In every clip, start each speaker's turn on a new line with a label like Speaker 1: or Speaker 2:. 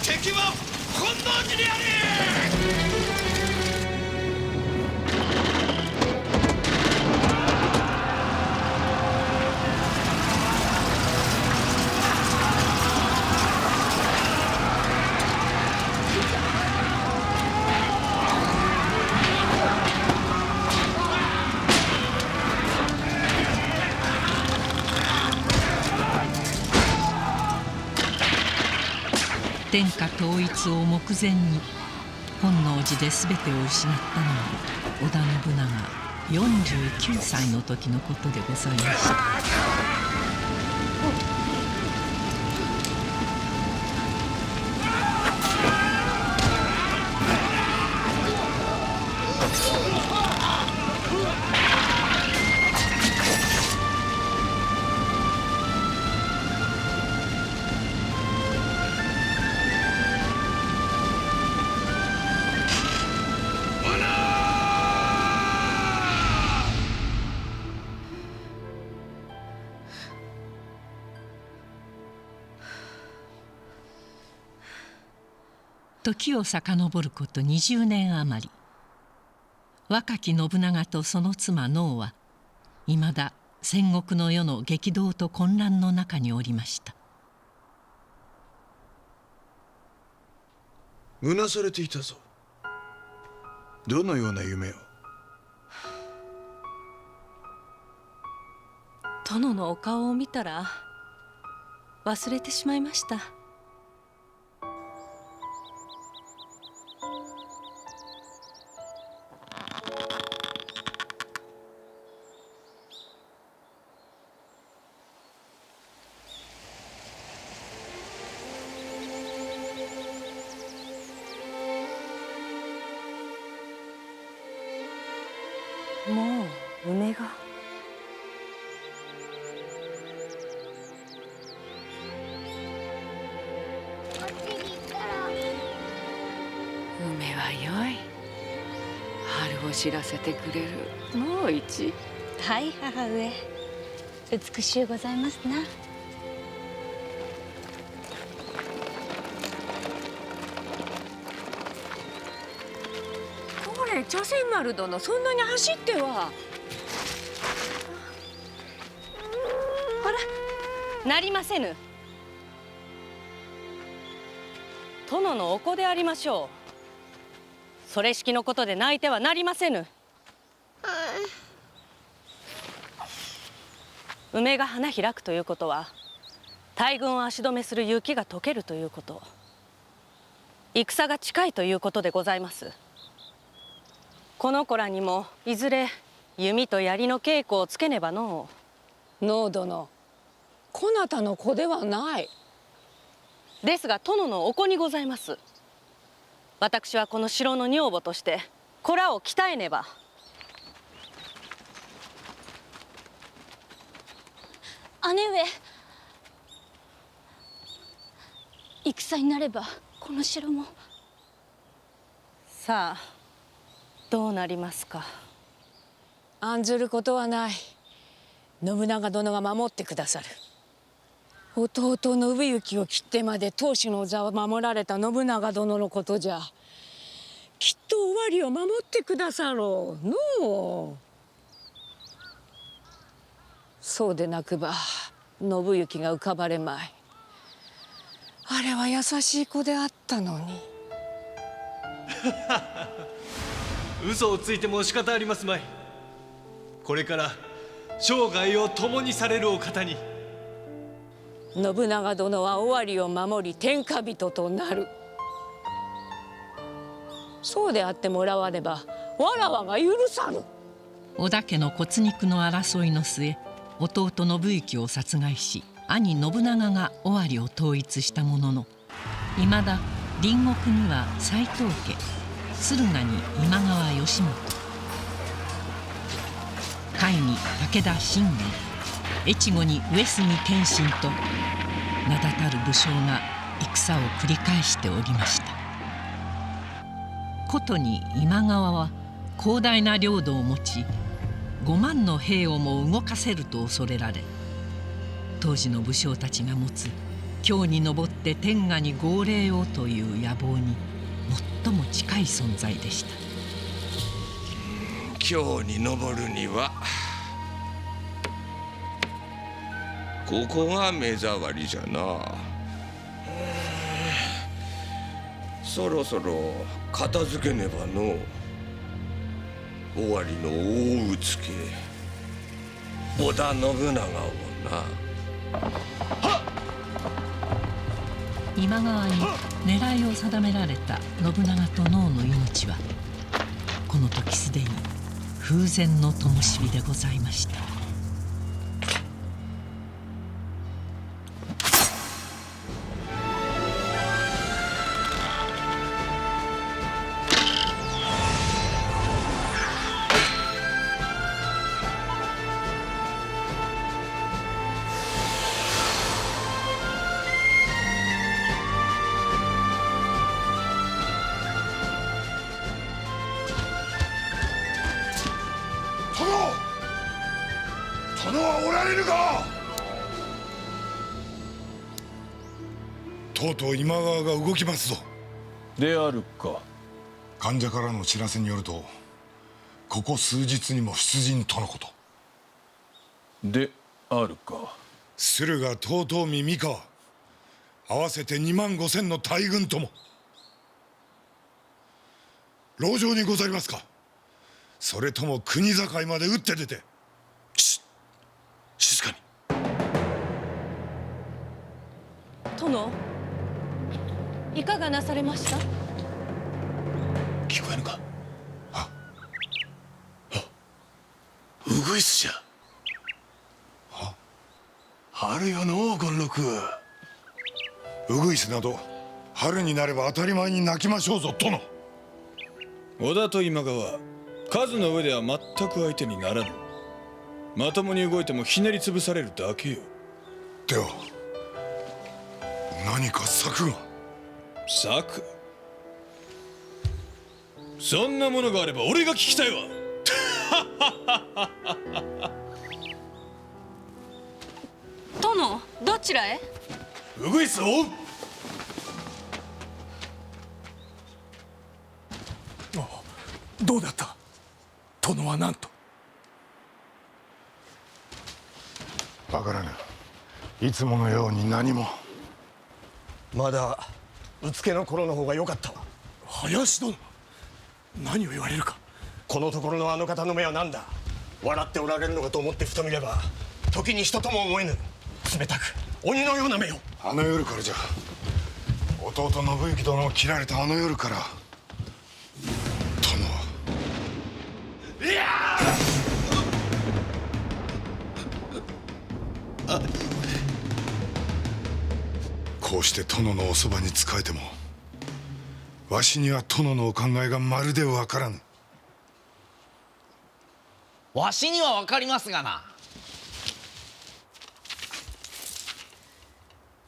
Speaker 1: 敵は本能寺にあり。
Speaker 2: 天下統一を目前に本能寺で全てを失ったのは織田信長49歳の時のことでございました。時を遡ること20年余り、若き信長とその妻能はいまだ戦国の世の激動と混乱の中におりました。
Speaker 3: うなされていたぞ。どのような夢を？
Speaker 4: 殿のお顔を見たら忘れてしまいました。もう梅が。
Speaker 5: 梅はよい。春を知らせてくれる。もう一。
Speaker 6: はい、母上。美しゅうございますな。
Speaker 5: これ茶筅丸殿、そんなに走っては。
Speaker 4: ほら、なりませぬ。殿のお子でありましょう。それしきのことで泣いてはなりませぬ。梅が花開くということは大軍を足止めする雪が溶けるということ、戦が近いということでございます。この子らにもいずれ弓と槍の稽古をつけねばのう。
Speaker 5: のう殿、こなたの子ではない。
Speaker 4: ですが殿のお子にございます。私はこの城の女房として子らを鍛えねば。
Speaker 6: 姉上、戦になればこの城も。
Speaker 4: さあどうなりますか。
Speaker 5: 案ずることはない。信長殿が守ってくださる。弟信行を切ってまで当主の座を守られた信長殿のことじゃ。きっと尾張を守ってくださろうのう。そうでなくば信行が浮かばれまい。あれは優しい子であったのに。
Speaker 1: 嘘をついても仕方ありますまい。これから生涯を共にされるお方に。
Speaker 5: 信長殿は尾張を守り天下人となる。そうであってもらわねばわらわが許さぬ。
Speaker 2: 織田家の骨肉の争いの末、弟信行を殺害し兄信長が尾張を統一したものの、いまだ隣国には斎藤家、駿河に今川義元、甲斐に武田信玄、越後に上杉謙信と名だたる武将が戦を繰り返しておりました。ことに今川は広大な領土を持ち、5万の兵をも動かせると恐れられ、当時の武将たちが持つ京に登って天下に号令をという野望に最も近い存在でした。
Speaker 7: 京に登るにはここが目障りじゃな。そろそろ片付けねばの。尾張の大うつけ織田信長をな。
Speaker 2: 今川に狙いを定められた信長と能の命はこの時すでに風前の灯火でございました。
Speaker 3: 殿はおられるか。とうとう今川が動きますぞ。
Speaker 8: であるか。
Speaker 3: 患者からの知らせによるとここ数日にも出陣とのこと。
Speaker 8: であるか。
Speaker 3: 駿河遠江三河合わせて25000の大軍とも。籠城にござりますか、それとも国境まで打って出て。
Speaker 7: 静かに。
Speaker 4: 殿、いかがなされました？
Speaker 3: 聞こえぬか。ウグイスじゃ。春よの権六。ウグイスなど春になれば当たり前に鳴きましょうぞ殿。
Speaker 8: 織田と今川、数の上では全く相手にならぬ。まともに動いてもひねり潰されるだけよ。
Speaker 3: では何か策が。
Speaker 8: 策？そんなものがあれば俺が聞きたいわ。
Speaker 4: 殿、どちらへ？
Speaker 8: ウグイスを追う。
Speaker 9: どうだった？殿は何と？
Speaker 3: わからぬ。いつものように何も。
Speaker 9: まだうつけの頃の方が良かったわ。林殿、何を言われるか。このところのあの方の目は何だ。笑っておられるのかと思ってふと見れば時に人とも思えぬ冷たく鬼のような目を。
Speaker 3: あの夜からじゃ。弟信行殿を切られたあの夜から殿は。こうして殿のおそばに仕えてもわしには殿のお考えがまるでわからぬ。
Speaker 10: わしにはわかりますがな。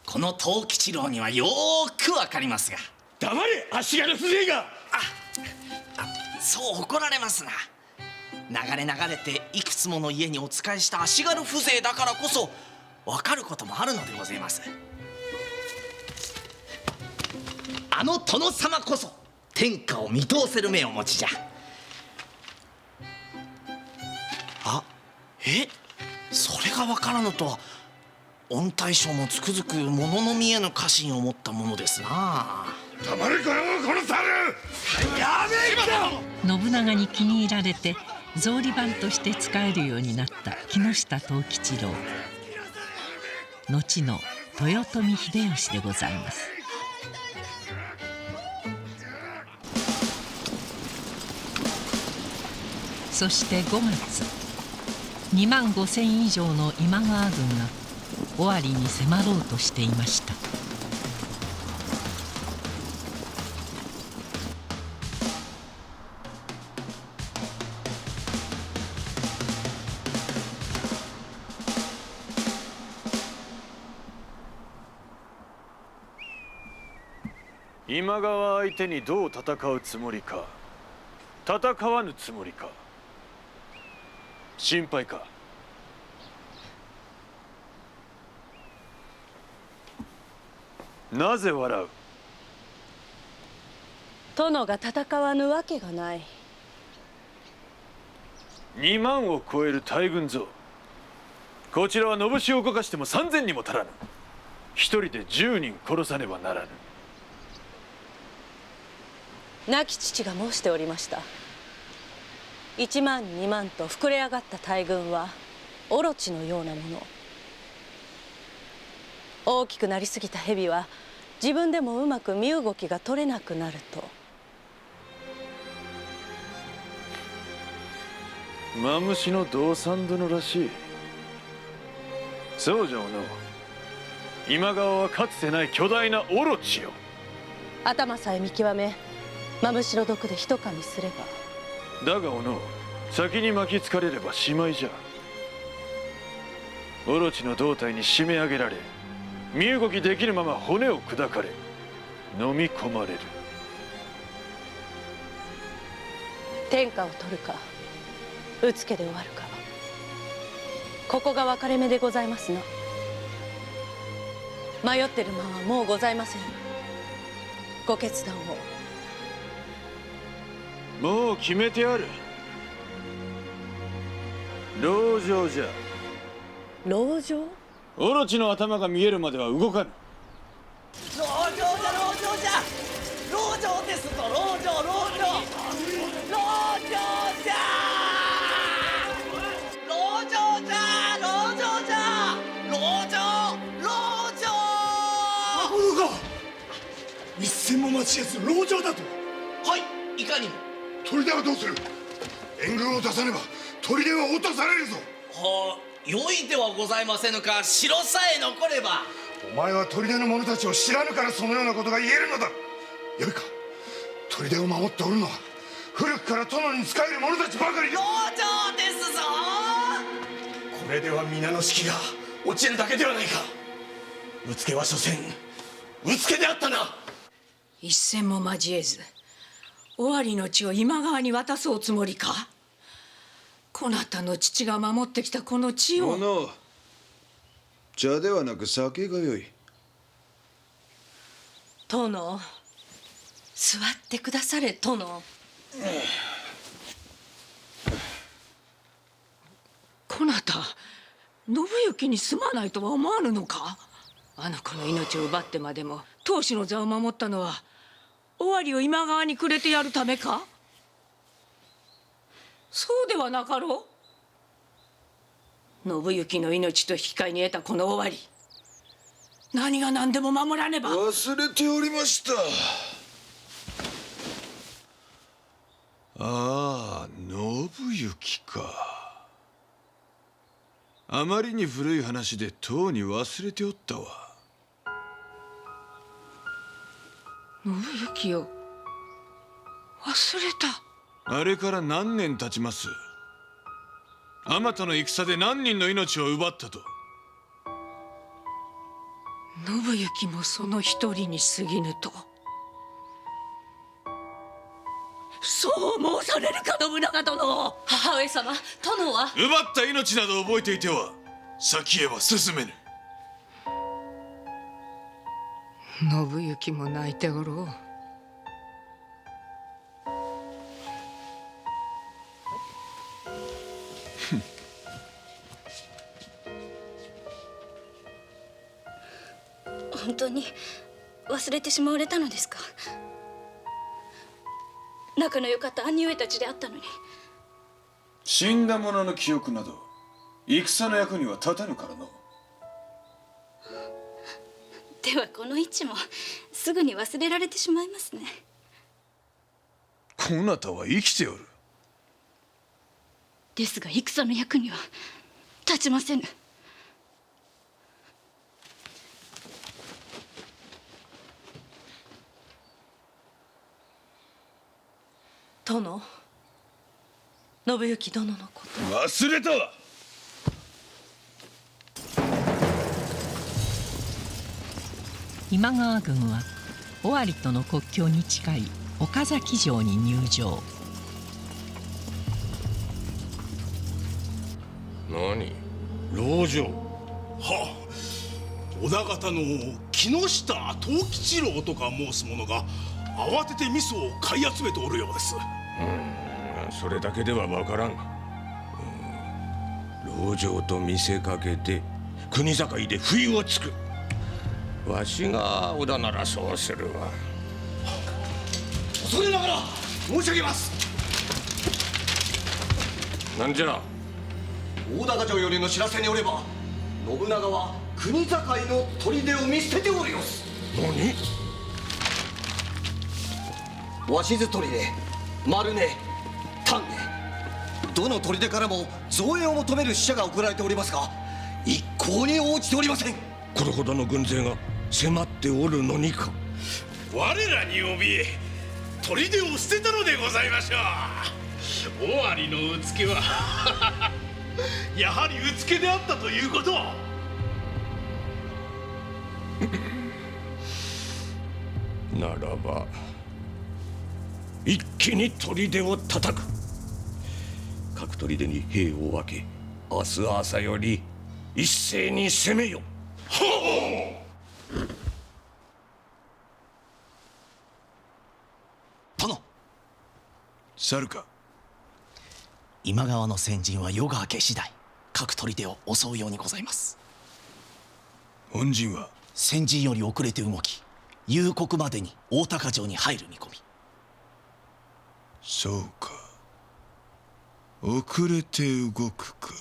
Speaker 10: この藤吉郎にはよーくわかりますが。
Speaker 9: 黙れ足軽風情が。
Speaker 10: そう怒られますな。流れ流れていくつもの家にお仕えした足軽風情だからこそわかることもあるのでございます。あの殿様こそ天下を見通せる目をお持ちじゃ。それがわからぬとは御大将もつくづく物の見えぬ家臣を持ったものですな。
Speaker 3: 黙れこの殺さる。やめ
Speaker 2: 信長に気に入られて草履番として仕えるようになった木下藤吉郎、後の豊臣秀吉でございます。そして5月、25000以上の今川軍が尾張に迫ろうとしていました。
Speaker 8: 今川相手にどう戦うつもりか、戦わぬつもりか、心配か。なぜ笑う？
Speaker 4: 殿が戦わぬわけがない。
Speaker 8: 2万を超える大軍ぞ。こちらはのぶしを動かしても3000にも足らぬ。一人で10人殺さねばならぬ。
Speaker 4: 亡き父が申しておりました。1万2万と膨れ上がった大軍はオロチのようなもの。大きくなりすぎた蛇は自分でもうまく身動きが取れなくなると。
Speaker 8: マムシの同参殿らしい。そうじゃおのう。今川はかつてない巨大なオロチよ。
Speaker 4: 頭さえ見極めマムシの毒で一噛みすれば。
Speaker 8: だがおのう、先に巻きつかれればしまいじゃ。オロチの胴体に締め上げられ、身動きできぬまま骨を砕かれ飲み込まれる。
Speaker 4: 天下を取るかうつけで終わるか、ここが分かれ目でございますな。迷ってる間はもうございません。ご決断を。
Speaker 8: もう決めてある。籠城じゃ。
Speaker 4: 籠城？
Speaker 8: オロチの頭が見えるまでは動かぬ。
Speaker 10: 籠城じゃ籠城じゃ。籠城ですぞ籠城籠城。籠城じゃ。籠城じゃ籠城じゃ。籠城籠城。
Speaker 3: 孫が一戦も待ちやす籠城だと。
Speaker 10: はい、いかにも。
Speaker 3: 砦はどうする？援軍を出さねば砦は落とされるぞ。
Speaker 10: はあ、良いではございませぬか。城さえ残れば。
Speaker 3: お前は砦の者たちを知らぬからそのようなことが言えるのだ。よいか、砦を守っておるのは古くから殿に仕える者たちばかり。
Speaker 10: 籠城ですぞ。
Speaker 9: これでは皆の士気が落ちるだけではないか。うつけは所詮うつけであったな。
Speaker 5: 一戦も交えず尾張の地を今川に渡すおつもりか。こなたの父が守ってきたこの地を。
Speaker 8: 殿、茶ではなく酒がよい。
Speaker 4: 殿、座ってくだされ殿。
Speaker 5: こなた信行にすまないとは思わぬのか。あの子の命を奪ってまでも当主の座を守ったのは尾張を今川にくれてやるためか。そうではなかろう。信行の命と引き換えに得たこの尾張、何が何でも守らねば。
Speaker 8: 忘れておりました。ああ、信行か。あまりに古い話でとうに忘れておったわ。
Speaker 5: 信行を忘れた。
Speaker 8: あれから何年経ちます。あまたの戦で何人の命を奪ったと。
Speaker 5: 信行もその一人に過ぎぬと。そう申されるか信長殿。
Speaker 4: 母上様、殿は。
Speaker 8: 奪った命など覚えていては先へは進めぬ。
Speaker 5: 信行も泣いておろう。
Speaker 6: 本当に忘れてしまわれたのですか。仲の良かった兄上たちであったのに。
Speaker 8: 死んだ者の記憶など戦の役には立たぬからの。
Speaker 6: ではこの位置もすぐに忘れられてしまいますね。
Speaker 8: こなたは生きておる。
Speaker 6: ですが戦の役には立ちませぬ。
Speaker 4: 殿、信行殿のこと。
Speaker 8: 忘れたわ。
Speaker 2: 今川軍は尾張との国境に近い岡崎城に入城。
Speaker 7: 何？籠城？
Speaker 3: はあ、織田方の
Speaker 11: 木下藤吉郎とか申す者が慌てて味噌を買い集めておるようです。
Speaker 7: それだけではわからん。籠城と見せかけて国境で不意をつく。わしが織田ならそうするわ。
Speaker 9: 恐れながら申し上げます。
Speaker 7: なんじゃ。
Speaker 9: 大高城よりの知らせによれば、信長は国境の砦を見捨てておる様子。
Speaker 7: 何？
Speaker 9: 鷲津砦、丸根、丹根、どの砦からも増援を求める使者が送られておりますが、一向に応じておりません。
Speaker 7: これほどの軍勢が迫っておるのにか。
Speaker 11: 我らに怯え砦を捨てたのでございましょう。尾張のうつけはやはりうつけであったということ。
Speaker 7: ならば一気に砦を叩く。各砦に兵を分け、明日朝より一斉に攻めよ。
Speaker 10: 殿。
Speaker 11: 猿か。
Speaker 10: 今川の先陣は夜が明け次第各砦を襲うようにございます。
Speaker 11: 本陣は
Speaker 10: 先陣より遅れて動き、夕刻までに大高城に入る見込み。
Speaker 11: そうか、遅れて動くか。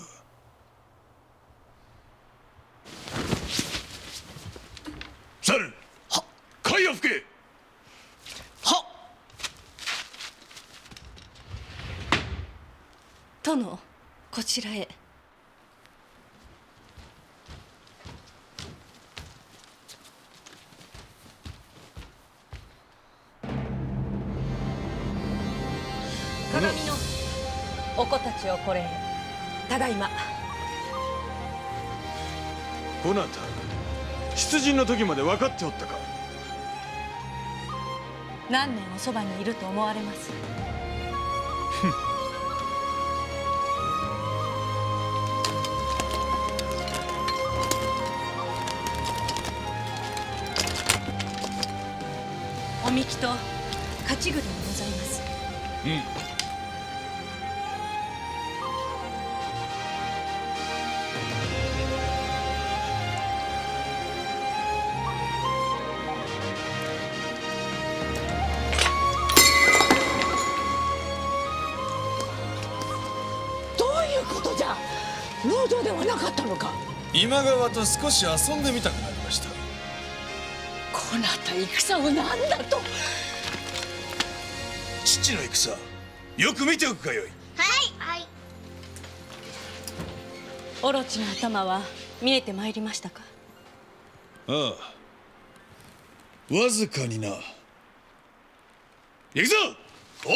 Speaker 11: 猿、
Speaker 10: はっ、
Speaker 11: 甲斐を吹け。
Speaker 10: はっ。
Speaker 4: 殿、こちらへ。鏡のお子たちをこれへ。ただいま。
Speaker 8: こなた、出陣の時まで分かっておったか。
Speaker 4: 何年おそばにいると思われます。おみきと勝ち具でございます。
Speaker 5: どういうことじゃ。農場ではなかったのか。
Speaker 1: 今川と少し遊んでみたくなりました。
Speaker 5: こなた戦を何だと。
Speaker 11: 父の戦、よく見ておくがよい。
Speaker 4: オロチの頭は見えてまいりましたか。
Speaker 11: ああ、わずかにな。行くぞ。おお。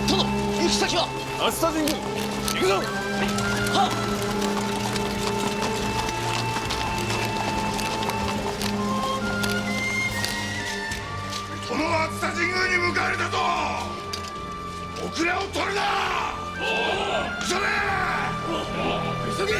Speaker 10: 殿、行き先は。
Speaker 8: 熱田神宮。
Speaker 11: 行くぞ。
Speaker 10: はっ。
Speaker 3: この熱田神宮に向かわれたぞ。遅れを取るな。急げ。急げ。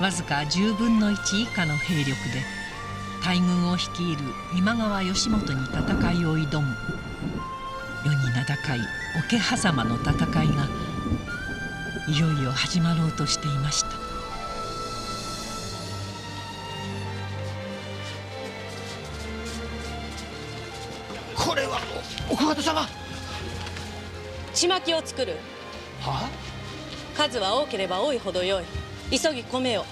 Speaker 2: わずか10分の1以下の兵力で大軍を率いる今川義元に戦いを挑む世に名高い桶狭間の戦いがいよいよ始まろうとしていました。
Speaker 10: これはお小方様。
Speaker 4: ちまきを作る。
Speaker 10: はあ。
Speaker 4: 数は多ければ多いほどよい。急ぎ米を。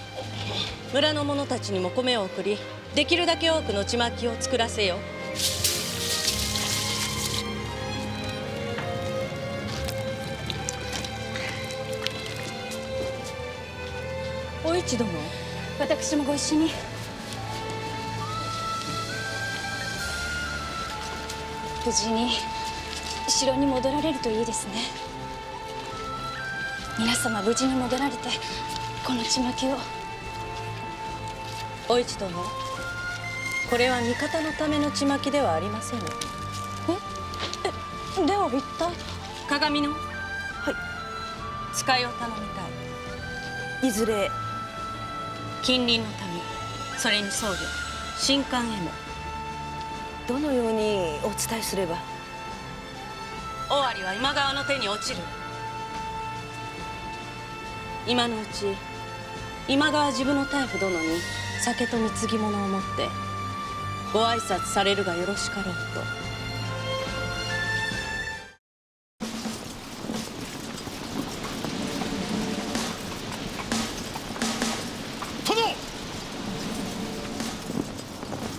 Speaker 4: 村の者たちにも米を送り、できるだけ多くのちまきを作らせよ。お市殿、
Speaker 6: 私もご一緒に。無事に城に戻られるといいですね。皆様無事に戻られてこのちまきを。
Speaker 4: お市殿、これは味方のためのちまきではありません。
Speaker 6: では一体。
Speaker 4: 鏡の使いを頼みたい。いずれ近隣の民、それに僧侶、神官へもどのようにお伝えすれば。尾張は今川の手に落ちる。今のうち今川治部の大夫殿に酒と貢ぎ物を持ってご挨拶されるがよろしかろうと。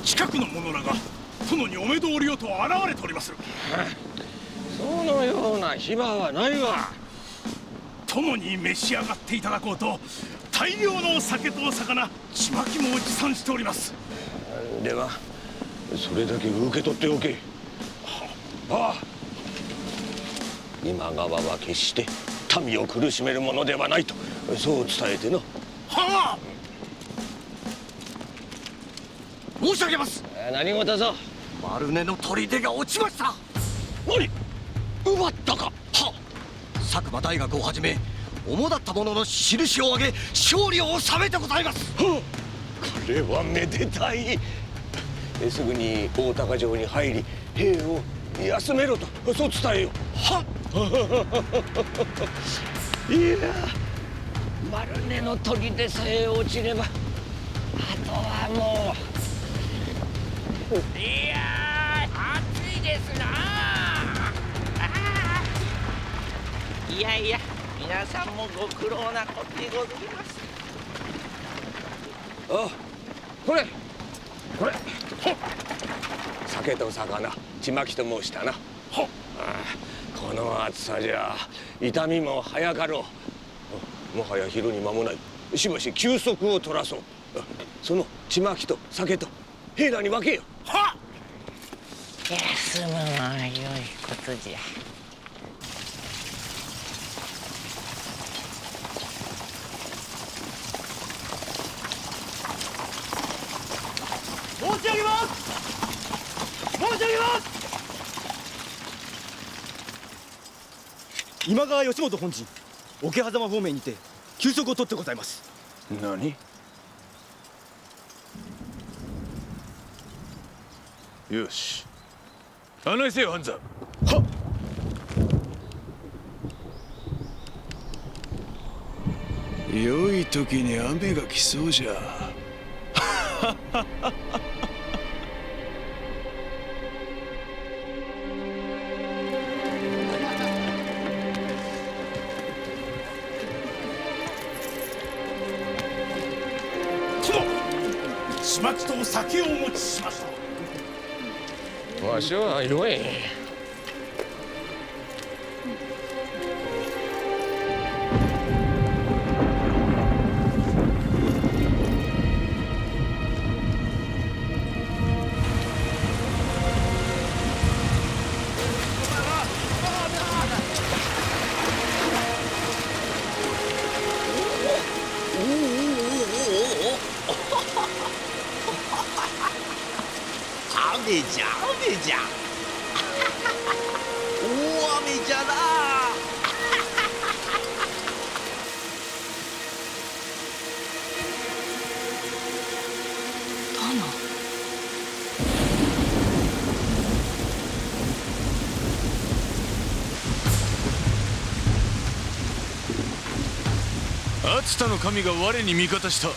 Speaker 11: 近くの者らが殿にお目通りをと現れておりまする。
Speaker 7: そのような暇はないわ。
Speaker 11: 殿に召し上がっていただこうと大量の酒と魚、ちまきも持参しております。
Speaker 7: ではそれだけ受け取っておけ。ああ、今川は決して民を苦しめるものではないと、そう伝えてな。
Speaker 11: はあ、申し上げます。
Speaker 7: 何事ぞ。
Speaker 9: 丸根の砦が落ちました。
Speaker 7: 何、奪ったか。
Speaker 9: は佐久間大学をはじめ主だった者の印を挙げ勝利を収めてございます。
Speaker 7: これはめでたい。すぐに大高城に入り兵を休めろと、そう伝えよ。はいや、丸根の砦さえ落ちればあとはもう。いや暑いですな。いやいや、皆さんもご苦労なことでございます。あ、これ酒と魚、ちまきと申したな。この暑さじゃ痛みも早かろう。もはや昼に間もない。しばし休息を取らそう。そのちまきと酒と兵らに分けよ。
Speaker 11: はっ、
Speaker 10: 休むのは良いことじゃ。
Speaker 11: 申し上げます。申し上げます。
Speaker 9: 今川義元本陣桶狭間方面にて休息を取ってございます。
Speaker 8: 何。よし、案内せよ半山。
Speaker 9: はっ。
Speaker 8: 良い時に雨が来そうじゃ。
Speaker 11: ちまきと酒をお持ちしました。
Speaker 7: わしはよい。
Speaker 10: 雨じゃ雨じゃ大雨じゃな。
Speaker 8: 熱田の神が我に味方した。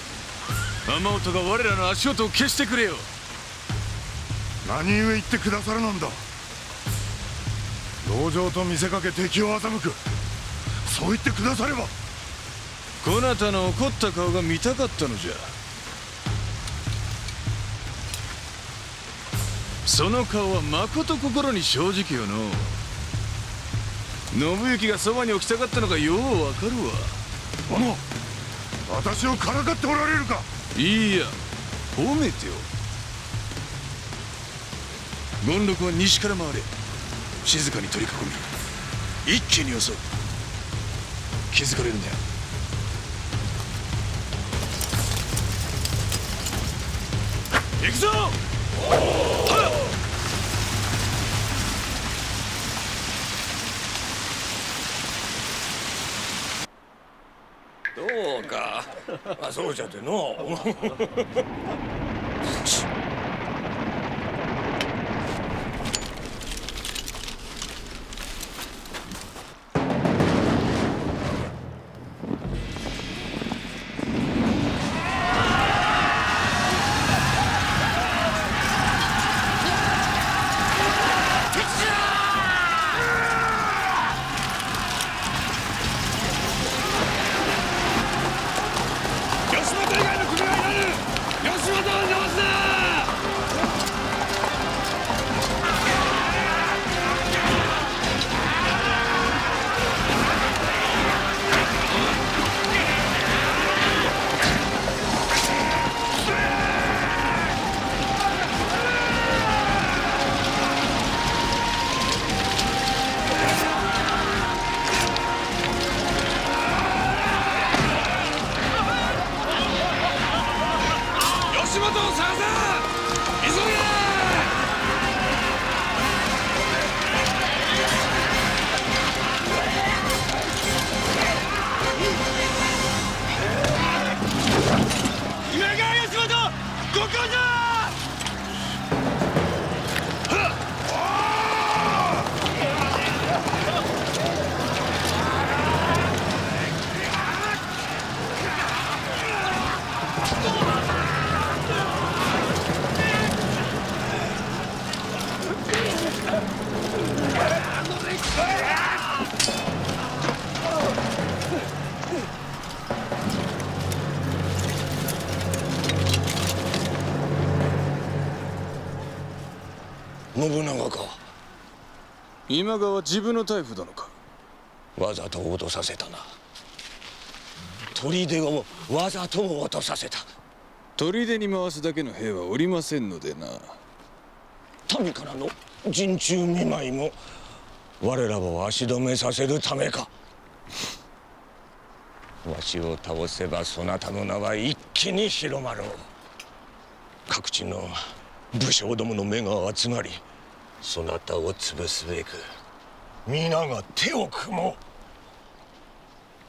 Speaker 8: 雨音が我らの足音を消してくれよ。
Speaker 3: 何故言ってくださるなんだ。籠城と見せかけ敵を欺く、そう言ってくだされば。
Speaker 8: こなたの怒った顔が見たかったのじゃ。その顔はまこと心に正直よの。信行がそばに置きたかったのがようわかるわ。
Speaker 3: 殿、私をからかっておられるか。
Speaker 8: いいや、褒めてよ。権六は西から回れ。静かに取り囲み一気に襲う。
Speaker 11: 気づかれるんだよ。行くぞ。
Speaker 7: どうか。あ、そうじゃっての。信長か。
Speaker 8: 今川自分の大夫殿か。
Speaker 7: わざと落とさせたな。砦をわざと落とさせた。
Speaker 8: 砦に回すだけの兵はおりませんのでな。
Speaker 7: 民からの陣中見舞いも我らを足止めさせるためか。わしを倒せばそなたの名は一気に広まろう。各地の武将どもの目が集まり、そなたを潰すべく皆が手を組もう。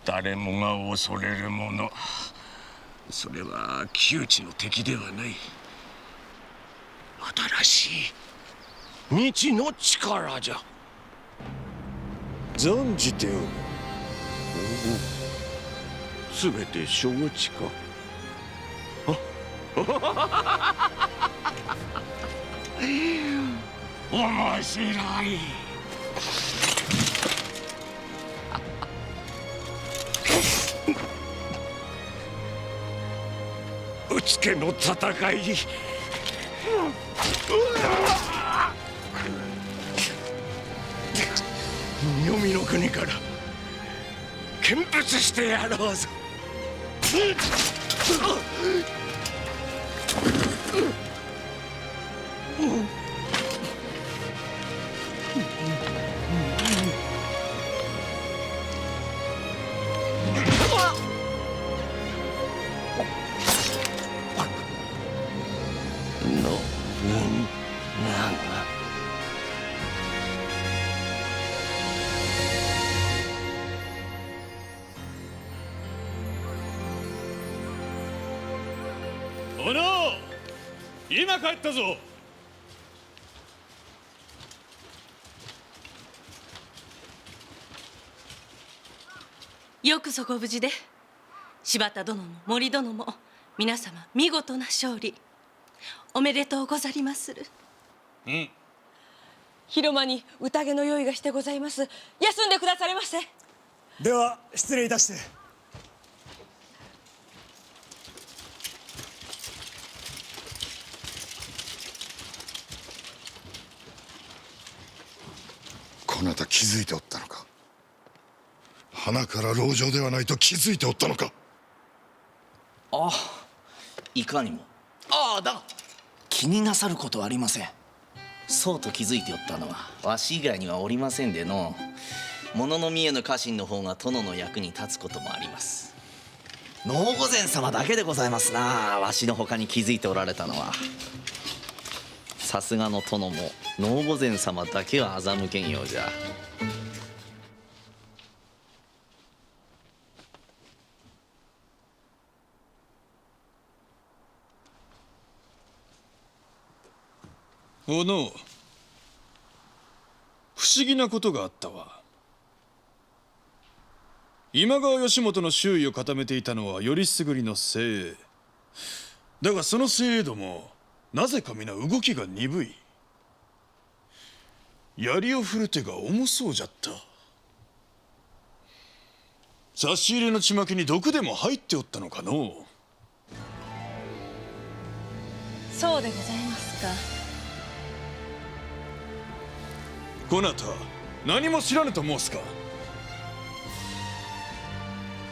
Speaker 7: 誰もが恐れるもの、それは窮地の敵ではない。新しい未知の力じゃ。
Speaker 8: 存じておる。
Speaker 7: すべて承知か。面白い。うつけの戦い、黄泉の国から見物してやろうぞ。
Speaker 11: おの、今帰ったぞ。
Speaker 4: よくぞご無事で。柴田殿も森殿も皆様見事な勝利おめでとうござりまする。
Speaker 11: うん。
Speaker 5: 広間に宴の用意がしてございます。休んでくだされませ。
Speaker 9: では失礼いたして。
Speaker 3: こなた気づいておったのか。鼻から籠城ではないと気づいておったのか。
Speaker 10: ああ、いかにも。ああ、だが気になさることはありません。そうと気づいておったのはわし以外にはおりませんでの。物の見えぬ家臣の方が殿の役に立つこともあります。能御前様だけでございますな、わしの他に気づいておられたのは。さすがの殿も能御前様だけは欺けんようじゃ。
Speaker 12: おの、不思議なことがあったわ。今川義元の周囲を固めていたのはよりすぐりの精鋭だが、その精鋭どもなぜか皆動きが鈍い。槍を振る手が重そうじゃった。差し入れのちまきに毒でも入っておったのかのう。
Speaker 4: そうでございますか。
Speaker 12: こなた何も知らぬと申すか。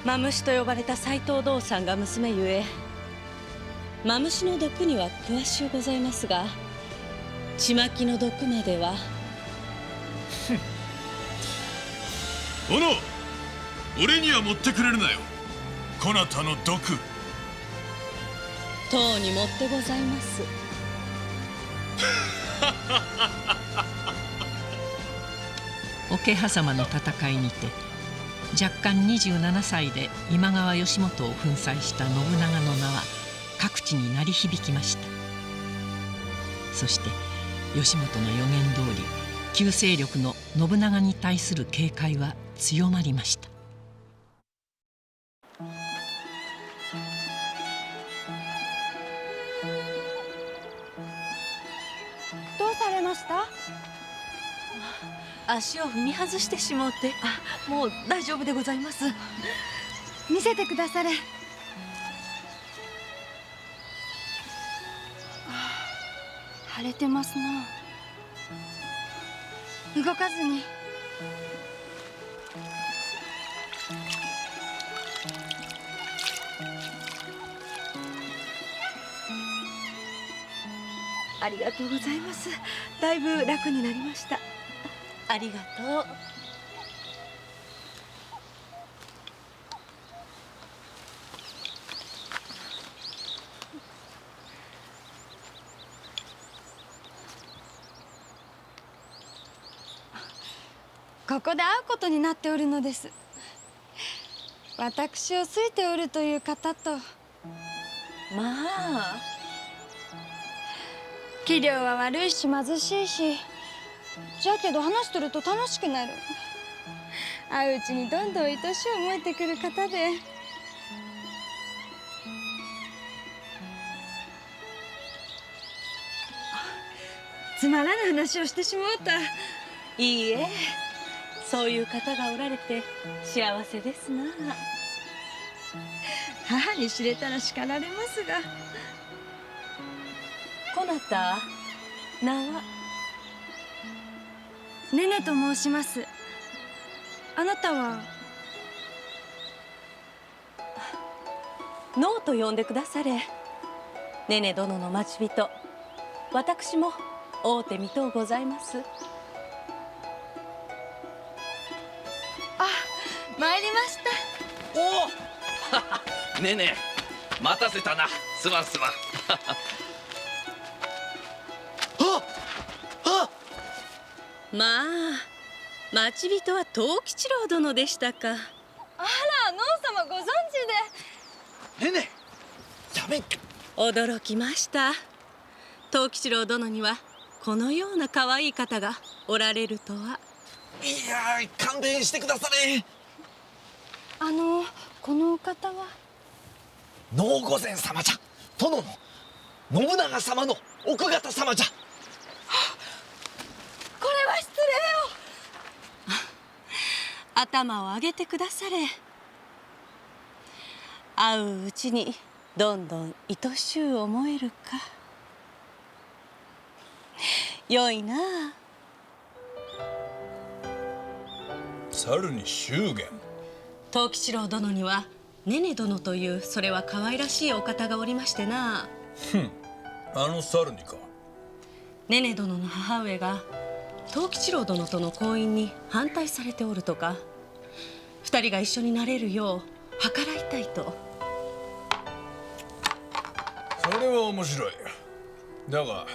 Speaker 4: マムシと呼ばれた斎藤道さんが娘ゆえ、マムシの毒には詳しゅうございますが、ちまきの毒までは。
Speaker 12: おの、俺には持ってくれるなよ、こなたの毒。
Speaker 4: とうに持ってございます。
Speaker 2: 桶狭間の戦いにて若干27歳で今川義元を粉砕した信長の名は各地に鳴り響きました。そして義元の予言通り、旧勢力の信長に対する警戒は強まりました。
Speaker 13: どうされました？
Speaker 14: 足を踏み外してしもうて。もう大丈夫でございます。
Speaker 13: 見せてくだされ。腫れてますな。動かずに。
Speaker 14: ありがとうございます。だいぶ楽になりました。ありがとう。
Speaker 13: ここで会うことになっておるのです。私を好いておるという方と。
Speaker 14: まあ、
Speaker 13: 器量は悪いし貧しいし、じゃけど話しとると楽しくなる。会ううちにどんどん愛しい思えてくる方で。つまらぬ話をしてしまうた。
Speaker 4: いいえ、そういう方がおられて幸せですな。
Speaker 13: 母に知れたら叱られますが。
Speaker 4: こなた名は？
Speaker 13: ねねと申します。あなたは？
Speaker 4: ノーと呼んでくだされ。ねね殿の待ち人、私も会うてみとうございます。
Speaker 13: 参りました。
Speaker 10: おおねえねえ、待たせたな。すまんすまん。
Speaker 4: まあ、待ち人は藤吉郎殿でしたか。
Speaker 13: あら、ノン様ご存知
Speaker 10: で。ねえねえ、やめんか。
Speaker 4: 驚きました。藤吉郎殿にはこのような可愛い方がおられるとは。
Speaker 10: いや、勘弁してくだされ。
Speaker 13: このお方は？
Speaker 10: 能御前様じゃ。殿の信長様の奥方様じゃ。
Speaker 13: これは失礼を。
Speaker 4: 頭を上げてくだされ。会ううちにどんどん愛しゅう思えるか。よいなあ。
Speaker 12: 猿に祝言。
Speaker 4: 藤吉郎殿にはねね殿というそれは可愛らしいお方がおりましてな。
Speaker 12: あの猿にか。
Speaker 4: ねね殿の母上が藤吉郎殿との婚姻に反対されておるとか、二人が一緒になれるよう計らいたいと。
Speaker 12: それは面白い。だが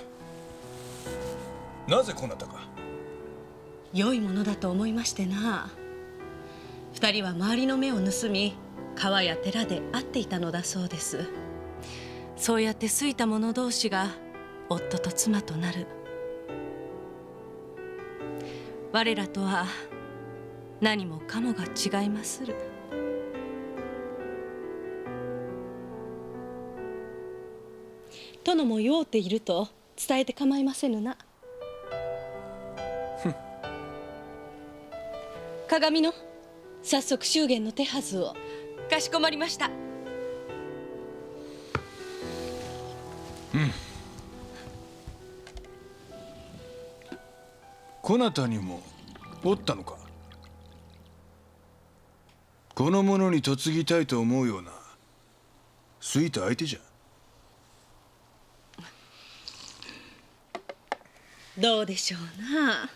Speaker 12: なぜこうなったか。
Speaker 4: 良いものだと思いましてな。二人は周りの目を盗み、川や寺で会っていたのだそうです。そうやって好いた者同士が夫と妻となる。我らとは何もかもが違いまする。殿も酔うていると伝えて構いませぬな。鏡の早速祝言の手はずを。かしこまりました。
Speaker 12: こなたにもおったのか。この者に嫁ぎたいと思うような好いた相手じゃ。
Speaker 4: どうでしょうな。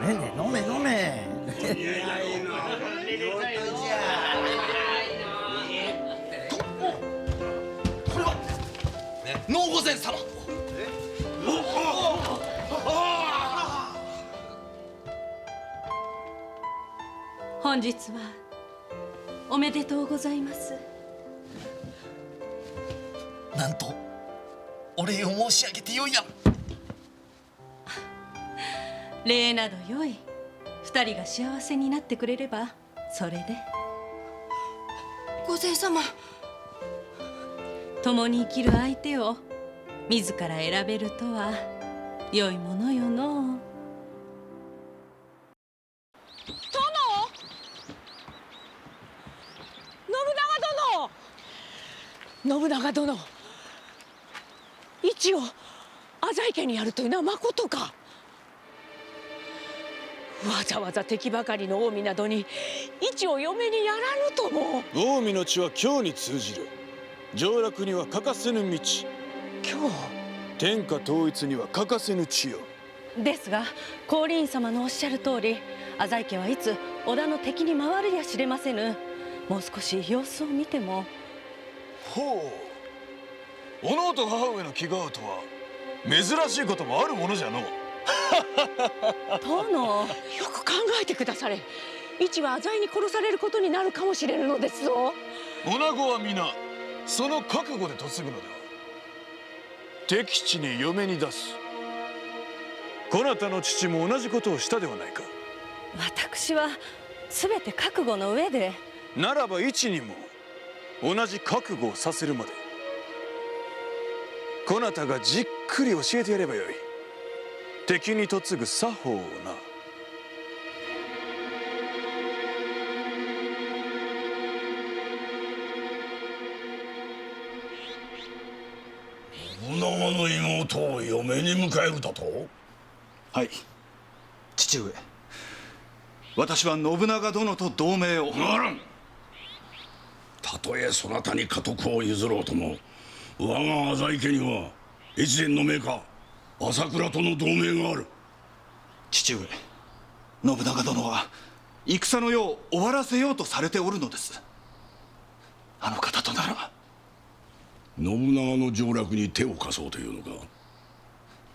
Speaker 10: ねね飲め飲め。これは能御前様。
Speaker 4: 本日はおめでとうございます。
Speaker 10: なんとお礼を申し上げてよいや。
Speaker 4: 礼などよい。二人が幸せになってくれればそれで。
Speaker 13: 御前様。
Speaker 4: 共に生きる相手を自ら選べるとは良いものよのう。
Speaker 5: 信長殿、一を浅井家にやるというのはまことか。わざわざ敵ばかりの近江などに一を嫁にやらぬとも。
Speaker 12: 近江の地は京に通じる。上洛には欠かせぬ道。
Speaker 5: 京。
Speaker 12: 天下統一には欠かせぬ地よ。
Speaker 4: ですが光琳様のおっしゃる通り、浅井家はいつ織田の敵に回るやしれませぬ。もう少し様子を見ても。
Speaker 12: ほう、おのおと母上の気が合うとは珍しいこともあるものじゃのう。
Speaker 5: 殿、よく考えてくだされ。一は浅井に殺されることになるかもしれぬのですぞ。
Speaker 12: 女子は皆その覚悟で嫁ぐのでは。敵地に嫁に出す。こなたの父も同じことをしたではないか。
Speaker 4: 私は全て覚悟の上で。
Speaker 12: ならば一にも同じ覚悟をさせるまでこなたがじっくり教えてやればよい。敵に嫁ぐ作法をな。
Speaker 3: 信長の妹を嫁に迎えるだと。
Speaker 15: はい、父上。私は信長殿と同盟を。
Speaker 3: ならん。たとえそなたに家督を譲ろうとも、我が浅井家には越前の名家朝倉との同盟がある。
Speaker 15: 父上、信長殿は戦の世を終わらせようとされておるのです。あの方となら。
Speaker 3: 信長の上洛に手を貸そうというのか。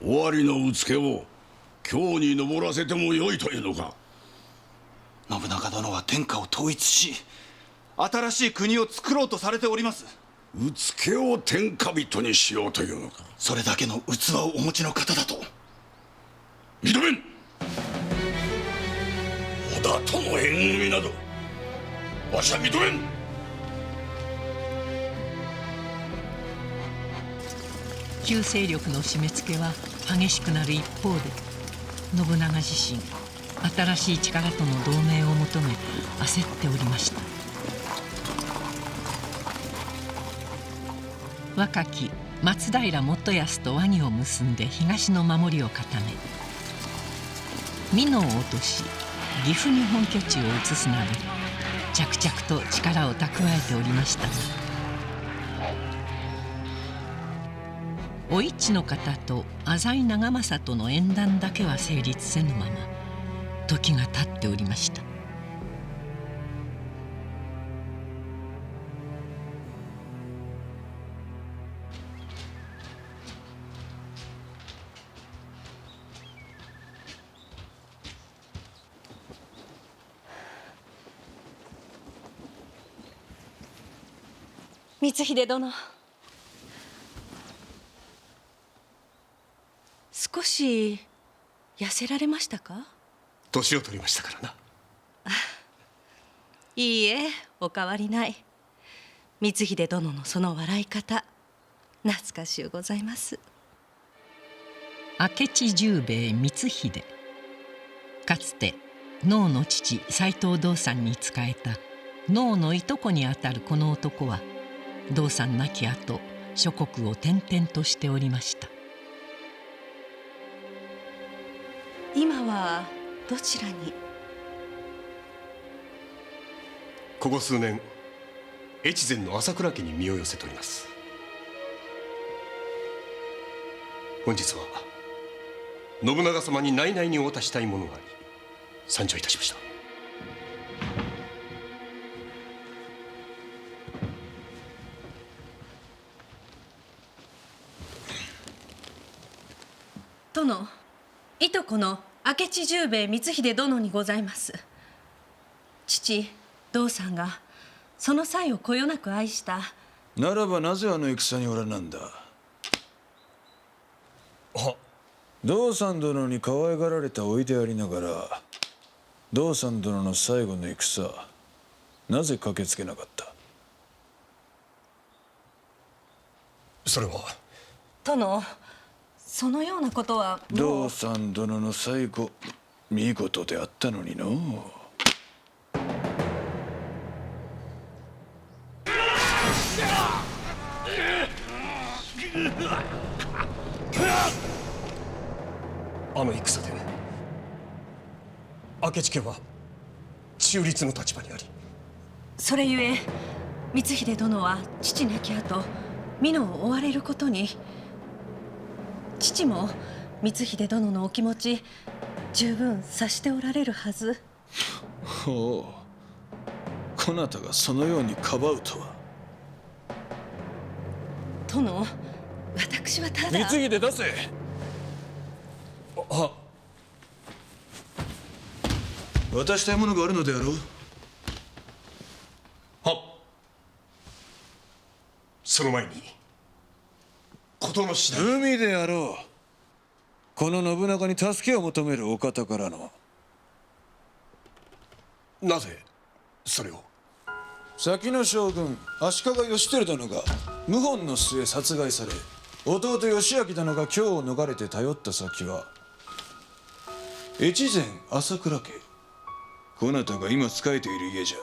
Speaker 3: 尾張のうつけを京に登らせてもよいというのか。
Speaker 15: 信長殿は天下を統一し新しい国を作ろうとされております。
Speaker 3: うつけを天下人にしようというのか。
Speaker 15: それだけの器をお持ちの方だと。
Speaker 3: 認めん。織田との縁組などわしは認めん。
Speaker 2: 旧勢力の締め付けは激しくなる一方で、信長自身新しい力との同盟を求め焦っておりました。若き松平元康と和議を結んで東の守りを固め、美濃を落とし岐阜に本拠地を移すなど着々と力を蓄えておりました。お市の方と浅井長政との縁談だけは成立せぬまま時が経っておりました。
Speaker 4: 光秀殿、少し痩せられましたか？
Speaker 9: 年を取りましたからな。
Speaker 4: いいえ、お変わりない。光秀殿のその笑い方、懐かしゅうございます。
Speaker 2: 明智十兵衛光秀、かつて能の父斎藤道三に仕えた能のいとこにあたるこの男は、道三亡き後諸国を転々としておりました。
Speaker 4: 今はどちらに？
Speaker 9: ここ数年越前の朝倉家に身を寄せております。本日は信長様に内々にお渡ししたいものがあり参上いたしました。
Speaker 4: 殿、いとこの明智十兵衛光秀殿にございます。父道三がその際をこよなく愛した。
Speaker 12: ならばなぜあの戦におらなんだ？道三殿に可愛がられたおいでありながら、道三殿の最後の戦、なぜ駆けつけなかった？
Speaker 9: それは
Speaker 4: 殿、そのようなことはもう。
Speaker 12: 道三殿の最後、見事であったのにのう。
Speaker 9: あの戦で明智家は中立の立場にあり、
Speaker 4: それゆえ光秀殿は父亡き後美濃を追われることに。父も光秀殿のお気持ち十分察しておられるはず。
Speaker 12: ほう、こなたがそのようにかばうとは。
Speaker 4: 殿、私はただ。
Speaker 12: 光秀出せ。渡したいものがあるのであろう。
Speaker 9: その前に事の次第。
Speaker 12: 海であろう。この信長に助けを求めるお方からの。
Speaker 9: なぜそれを？
Speaker 12: 先の将軍足利義輝殿が謀反の末殺害され、弟義明殿が京を逃れて頼った先は越前朝倉家。こなたが今仕えている家じゃ。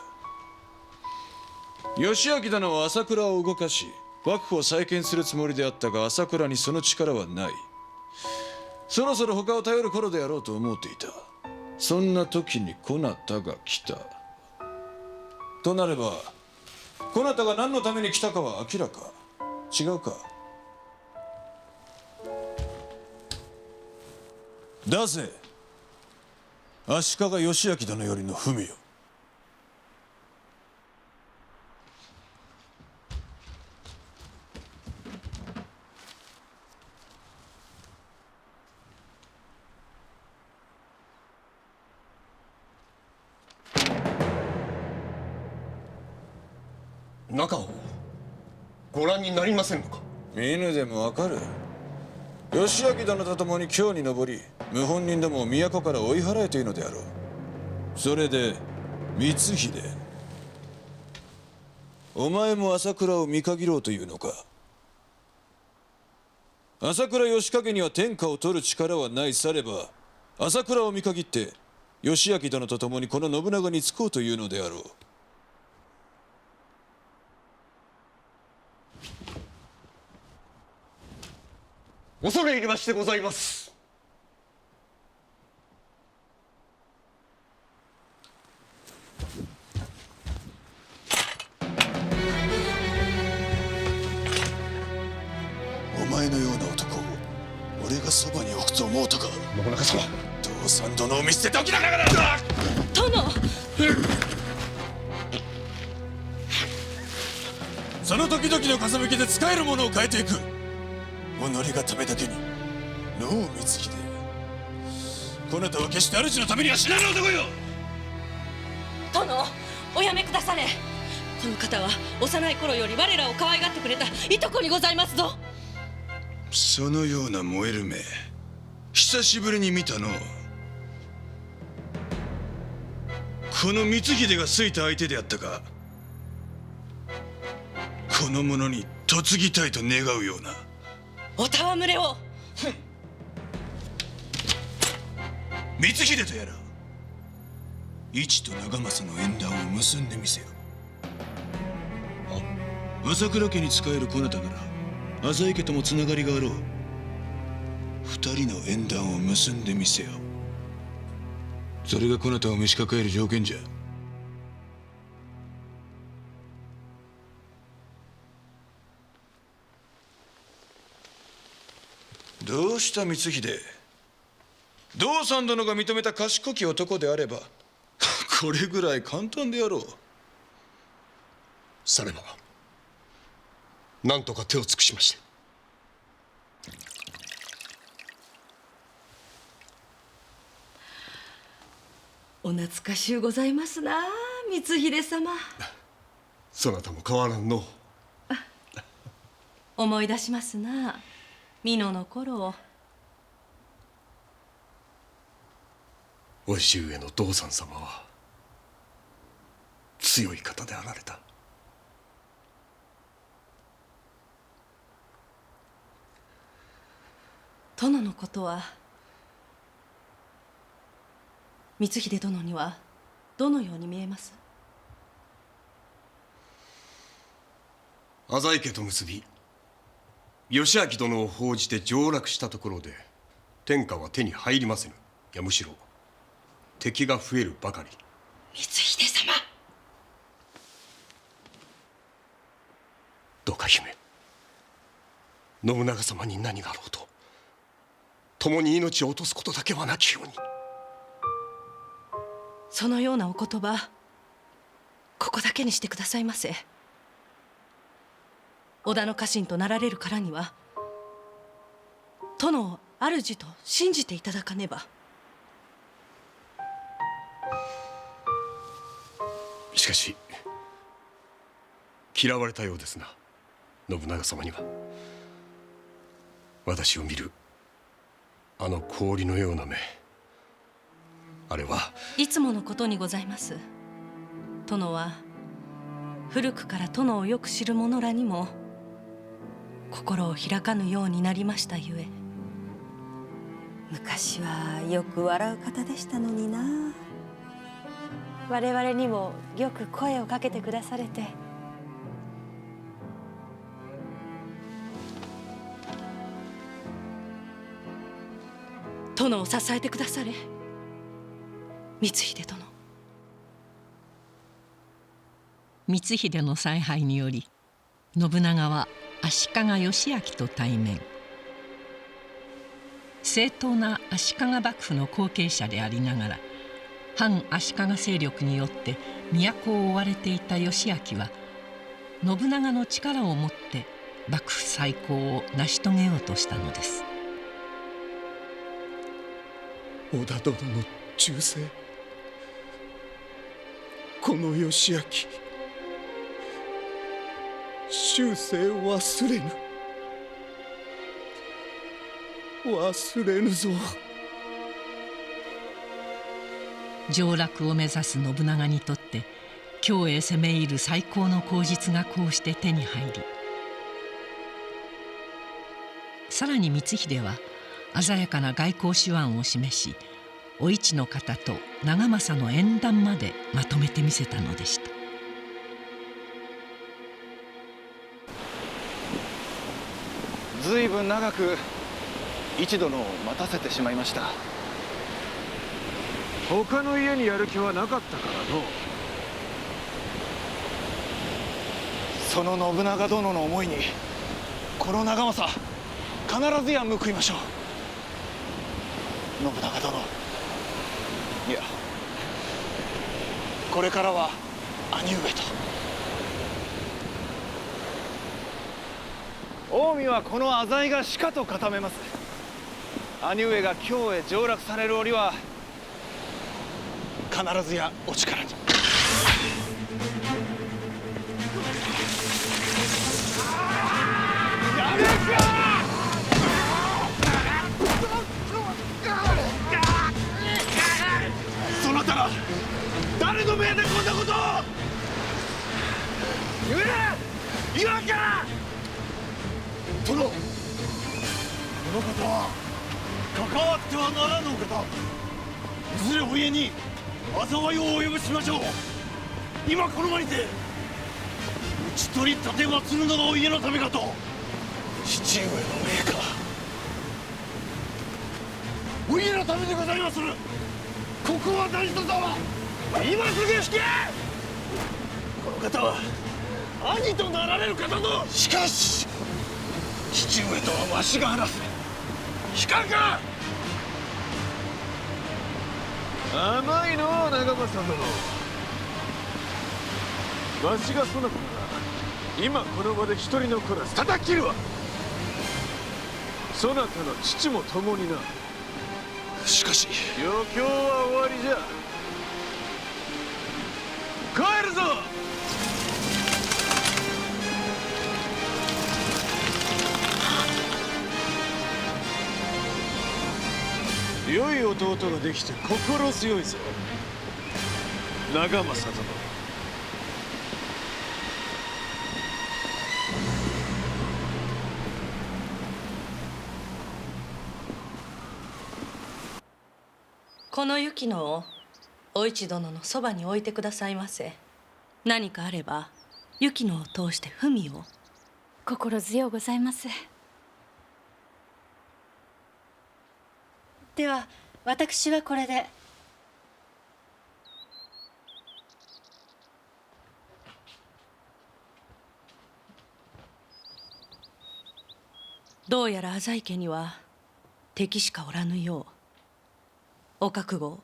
Speaker 12: 義明殿は朝倉を動かし幕府を再建するつもりであったが、朝倉にその力はない。そろそろ他を頼る頃であろうと思っていた。そんな時にこなたが来たとなれば、こなたが何のために来たかは明らか。違うか？出せ、足利義明殿よりの文よ。
Speaker 9: 中をご覧になりませんのか？
Speaker 12: 見ぬでもわかる。義明殿と共に京に上り、謀反人どもを都から追い払えというのであろう。それで光秀、お前も朝倉を見限ろうというのか？朝倉義景には天下を取る力はないされば、朝倉を見限って義明殿と共にこの信長につこうというのであろう。
Speaker 9: 恐れ入りましてございます。
Speaker 16: お前のような男を俺がそばに置くと思うたか。
Speaker 9: 信長様、
Speaker 16: 道三殿を見捨てておきながら。
Speaker 5: 殿。
Speaker 16: その時々の風向きで使えるものを変えていく。己がためだけにのう光秀、こなたは決して主のためには死なぬ男よ。
Speaker 4: 殿、おやめくだされ。この方は幼い頃より我らを可愛がってくれたいとこにございますぞ。
Speaker 12: そのような燃える目、久しぶりに見たの。この光秀が好いた相手であったか。この者に嫁ぎたいと願うような。
Speaker 4: お戯れを。
Speaker 12: 光秀とやら、一と長政の縁談を結んでみせよ。朝倉家に仕えるこなたなら浅井家ともつながりがあろう。二人の縁談を結んでみせよ。それがこなたを召し抱える条件じゃ。どうした光秀。道三殿が認めた賢き男であればこれぐらい簡単であろう。
Speaker 9: されば何とか手を尽くしまして。
Speaker 14: お懐かしゅうございますな、光秀様。
Speaker 9: そなたも変わらんの。
Speaker 4: 思い出しますな、美濃の頃を。
Speaker 9: お父上の道三様は強い方であられた。
Speaker 4: 殿のことは光秀殿にはどのように見えます？
Speaker 9: 浅井家と結び義明殿を奉じて上洛したところで天下は手に入りませぬ。いやむしろ敵が増えるばかり。
Speaker 4: 光秀様、
Speaker 9: どうか姫、信長様に何があろうと共に命を落とすことだけはなきように。
Speaker 4: そのようなお言葉、ここだけにしてくださいませ。織田の家臣となられるからには殿を主と信じていただかねば。
Speaker 9: しかし嫌われたようですな、信長様には。私を見るあの氷のような目、あれはい
Speaker 4: つものことにございます。殿は古くから殿をよく知る者らにも心を開かぬようになりましたゆえ。
Speaker 14: 昔はよく笑う方でしたのにな。
Speaker 4: 我々にもよく声をかけてくだされて。殿を支えてくだされ、光秀殿。
Speaker 2: 光秀の采配により信長は足利義昭と対面。正統な足利幕府の後継者でありながら反足利勢力によって都を追われていた義昭は信長の力をもって幕府再興を成し遂げようとしたのです。
Speaker 3: 織田殿の忠誠、この義明終生忘れぬ、忘れぬぞ。
Speaker 2: 上洛を目指す信長にとって京へ攻め入る最高の口実がこうして手に入り、さらに光秀は鮮やかな外交手腕を示し、お市の方と長政の縁談までまとめてみせたのでした。
Speaker 15: ずいぶん長く一殿を待たせてしまいました。
Speaker 8: 他の家にやる気はなかったからの。
Speaker 15: その信長殿の思いにこの長政必ずや報いましょう。信長殿、いやこれからは兄上と。近江はこの浅井がしかと固めます。兄上が京へ上洛される折は必ずやお力に。やめるか！そなたら誰の命でこんなことを！言わんか！殿、この方は関わってはならぬお方。いずれお家に災いをお呼びしましょう。今この場にて討ち取り立てまつるのがお家のためかと。父上の命か。お家のためでございまする。ここは何とぞ今すぐ引け！この方は兄となられる方の。しかし父上とはわしが話す。引かんか！
Speaker 8: 甘いのう長政殿。わしがそなたなら今この場で一人残らず叩き切るわ。そなたの父も共にな。
Speaker 15: しかし
Speaker 8: 余興は終わりじゃ。帰るぞ！良い弟ができて心強いぞ長政殿。
Speaker 4: この雪乃をお市殿のそばに置いてくださいませ。何かあれば雪乃を通して文を。
Speaker 6: 心強うございます。では私はこれで。
Speaker 4: どうやら浅井家には敵しかおらぬようお覚悟を。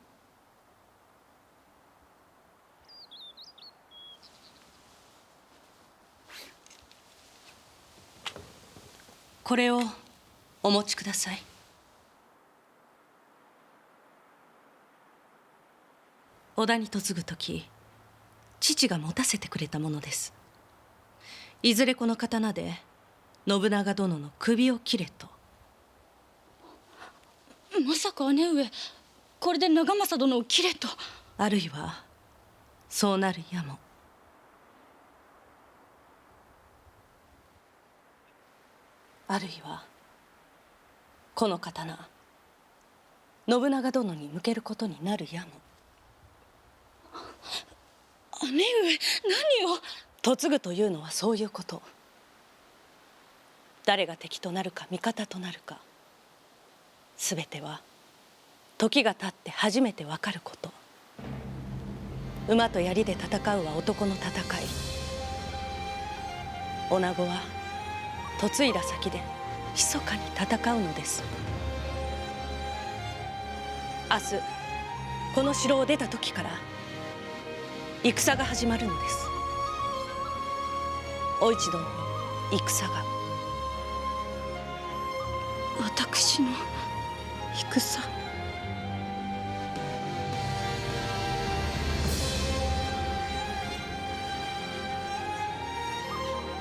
Speaker 4: これをお持ちください。織田に嫁ぐ時父が持たせてくれたものです。いずれこの刀で信長殿の首を切れと。
Speaker 6: まさか姉上これで長政殿を切れと。
Speaker 4: あるいはそうなるやも。あるいはこの刀信長殿に向けることになるやも。
Speaker 6: 姉上何を。
Speaker 4: 嫁ぐというのはそういうこと。誰が敵となるか味方となるか、すべては時が経って初めてわかること。馬と槍で戦うは男の戦い。女子は嫁いだ先で密かに戦うのです。明日この城を出た時から戦が始まるのです。お市殿の戦が。
Speaker 6: 私の戦。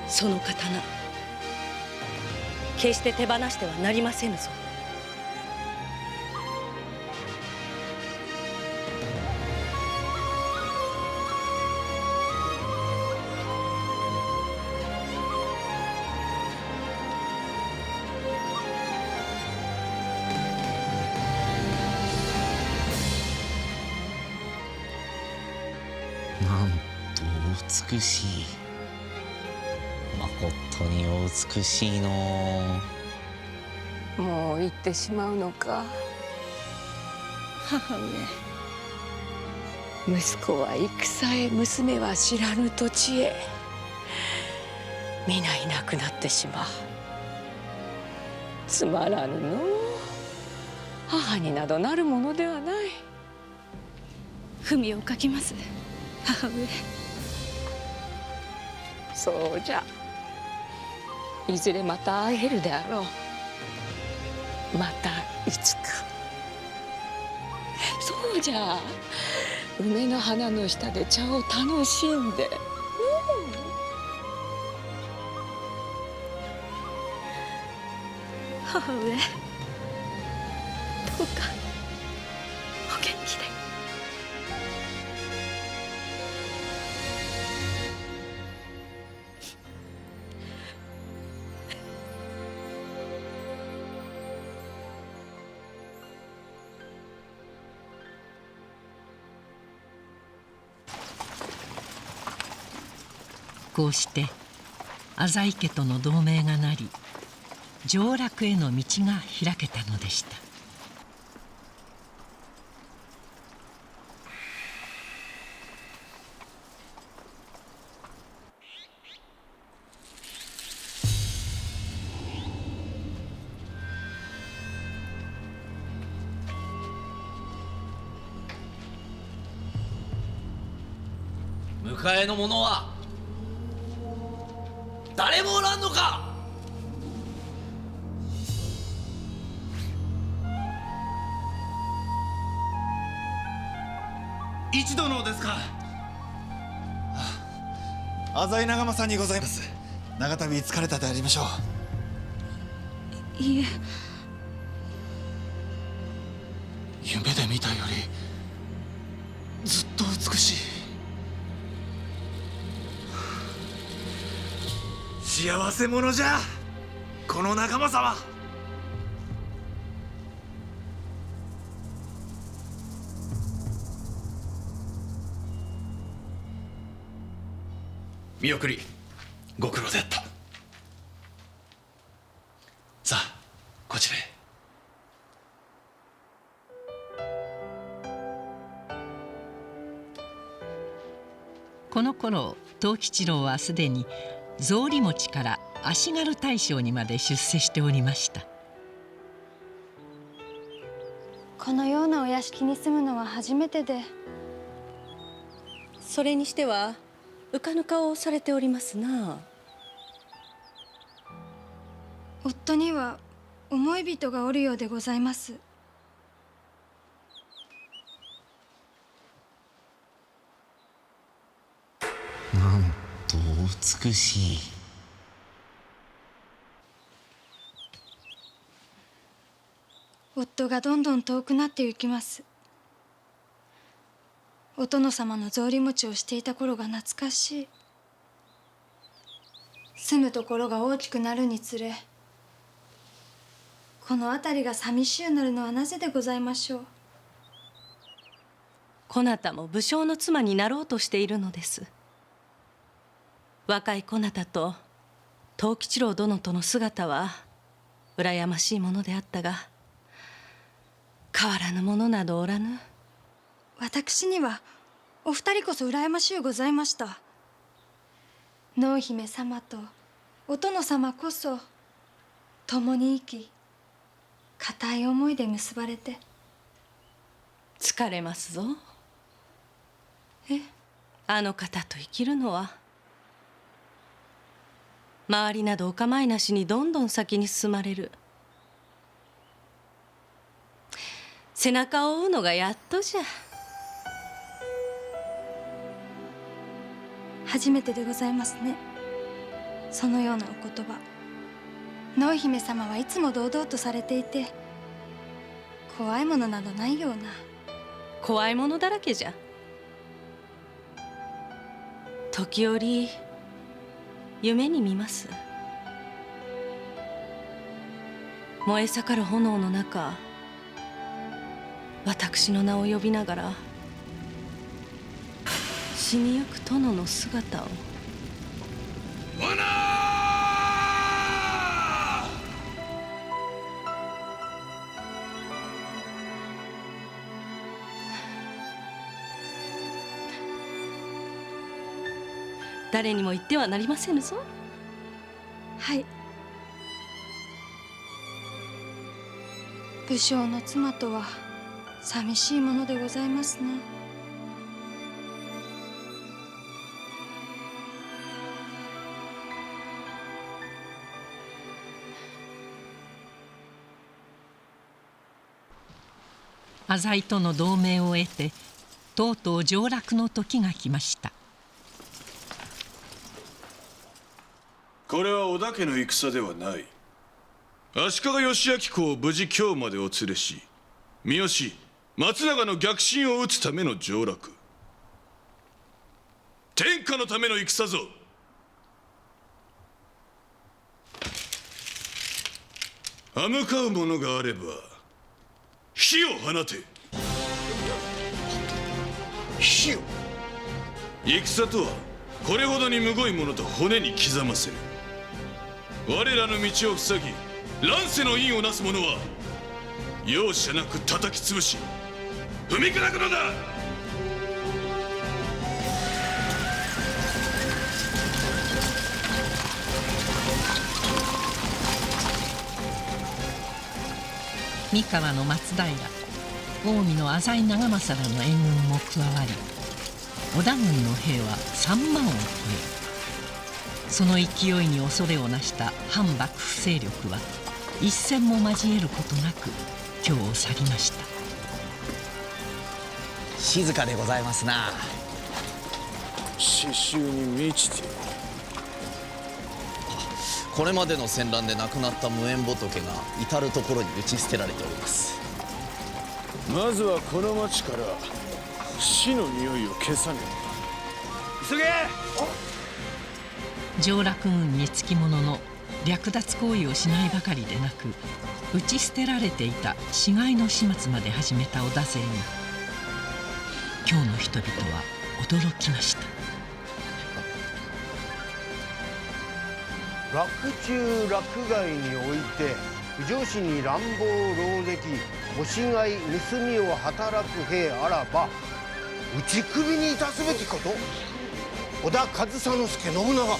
Speaker 4: その刀決して手放してはなりませぬぞ。
Speaker 17: なんとお美しい。まことにお美しいの。
Speaker 5: もう行ってしまうのか。母上、息子は戦へ、娘は知らぬ土地へ。皆いなくなってしまう。つまらぬの。母になどなるものではない。
Speaker 6: 文を書きます、母上。
Speaker 5: そうじゃ。いずれまた会えるであろう。またいつか。そうじゃ。梅の花の下で茶を楽しんで。
Speaker 6: 母上、どうかお元気で。
Speaker 2: こうして浅井家との同盟がなり、上洛への道が開けたのでした。
Speaker 10: 迎えの者は誰もおらんのか。
Speaker 15: 一殿ですか。浅井長政にございます。長旅疲れたでありましょう。
Speaker 6: いいえ、
Speaker 15: 夢で見たよりずっと美しい。幸せ者じゃこの仲間様。見送りご苦労であった。さあこちらへ。
Speaker 2: この頃藤吉郎はすでに草履持ちから足軽大将にまで出世しておりました。
Speaker 13: このようなお屋敷に住むのは初めてで。
Speaker 4: それにしては浮かぬ顔をされておりますな。
Speaker 13: 夫には思い人がおるようでございます。
Speaker 17: なんと美しい。
Speaker 13: 夫がどんどん遠くなってゆきます。お殿様の草履持ちをしていた頃が懐かしい。住むところが大きくなるにつれ、この辺りが寂しゅうなるのはなぜでございましょう。
Speaker 4: こなたも武将の妻になろうとしているのです。若いこなたと藤吉郎殿との姿は羨ましいものであったが、変わらぬものなどおらぬ。
Speaker 13: 私にはお二人こそ羨ましゅうございました。濃姫様とお殿様こそ共に生き、固い思いで結ばれて。
Speaker 4: 疲れますぞ。
Speaker 13: え？
Speaker 4: あの方と生きるのは、周りなどお構いなしにどんどん先に進まれる。背中を追うのがやっとじゃ。
Speaker 13: 初めてでございますね、そのようなお言葉。濃姫様はいつも堂々とされていて、怖いものなどないような。
Speaker 4: 怖いものだらけじゃ。時折夢に見ます。燃え盛る炎の中、私の名を呼びながら死にゆく殿の姿を。誰にも言ってはなりませぬぞ。
Speaker 13: はい。武将の妻とは寂しいものでございますね。
Speaker 2: 浅井との同盟を得てとうとう上洛の時が来ました。
Speaker 12: これは織田家の戦ではない。足利義昭公を無事京までお連れし、三好松永の逆進を討つための上洛。天下のための戦ぞ。歯向かうものがあれば火を放て。
Speaker 9: 火を？
Speaker 12: 戦とはこれほどにむごいものと骨に刻ませる。我らの道を塞ぎ乱世の印をなす者は容赦なく叩き潰し踏み砕くのだ。
Speaker 2: 三河の松平、近江の浅井長政らの援軍も加わり、織田軍の兵は3万を超え、その勢いに恐れをなした反幕府勢力は一戦も交えることなく京を去りました。
Speaker 10: 静かでございますな。
Speaker 8: 刺繍に満ちている。
Speaker 10: これまでの戦乱で亡くなった無縁仏が至る所に打ち捨てられております。
Speaker 8: まずはこの町から死の匂いを消さね
Speaker 15: ば。急げ！
Speaker 2: 上洛軍につきものの略奪行為をしないばかりでなく、打ち捨てられていた死骸の始末まで始めた織田勢に京の人々は驚きました。
Speaker 18: 洛中洛外において不女子に乱暴狼藉押し買い盗みを働く兵あらば打ち首にいたすべきこと。織田上総介信長。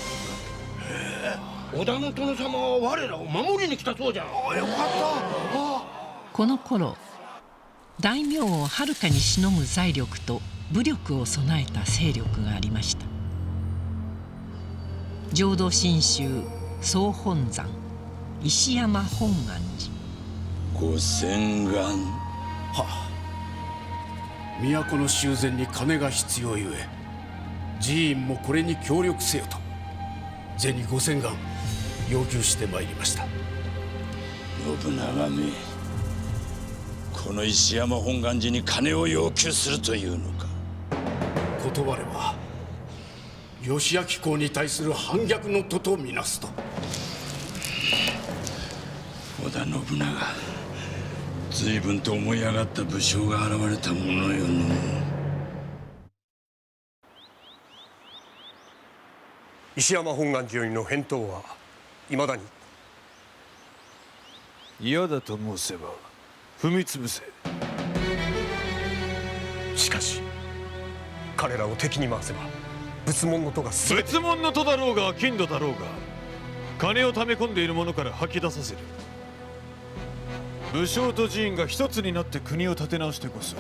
Speaker 18: 織田の殿様は我らを守りに来たそうじゃ。よかった。
Speaker 2: この頃大名をはるかにしのぐ財力と武力を備えた勢力がありました。浄土真宗総本山石山本願寺。
Speaker 3: ご洗顔。
Speaker 19: はあ、都の修繕に金が必要ゆえ寺院もこれに協力せよと銭5000貫要求してまいりました。
Speaker 3: 信長め、この石山本願寺に金を要求するというのか。
Speaker 19: 断れば義昭公に対する反逆の徒とみなすと。
Speaker 3: 織田信長、随分と思い上がった武将が現れたものよの。
Speaker 9: 石山本願寺よりの返答はいまだに。
Speaker 8: 嫌だと申せば踏み潰せ。
Speaker 9: しかし彼らを敵に回せば仏門の徒が全て。
Speaker 8: 仏門の徒だろうが金土だろうが金を溜め込んでいる者から吐き出させる。武将と寺院が一つになって国を立て直してこそ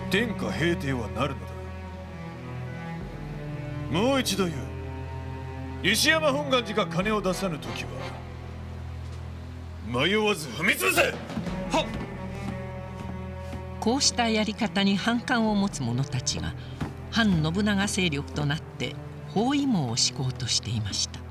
Speaker 8: 天下平定はなるのだ。もう一度言う。石山本願寺が金を出さぬときは迷わず踏み潰せ。はっ。
Speaker 2: こうしたやり方に反感を持つ者たちが反信長勢力となって包囲網を敷こうとしていました。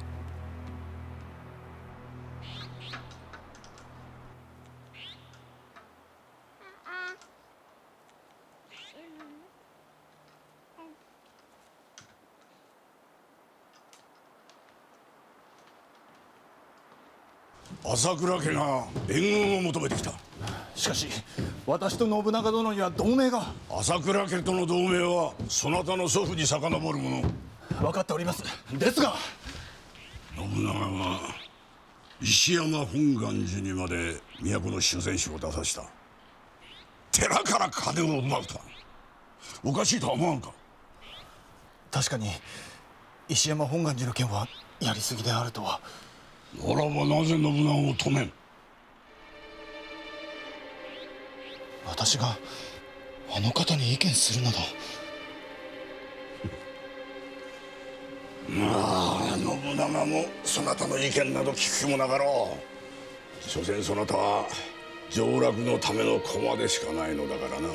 Speaker 3: 朝倉家が援軍を求めてきた。
Speaker 19: しかし私と信長殿には同盟が。
Speaker 3: 朝倉家との同盟はそなたの祖父に遡るもの。
Speaker 19: 分かっております。ですが
Speaker 3: 信長は石山本願寺にまで都の修繕使を出させた。寺から金を奪うとはおかしいとは思わんか。
Speaker 19: 確かに
Speaker 15: 石山本願寺の件はやりすぎであるとは。
Speaker 3: ならばなぜ信長を止めん？
Speaker 15: 私があの方に意見するなど。
Speaker 3: まあ信長もそなたの意見など聞く気もなかろう。所詮そなたは上洛のための駒でしかないのだからな。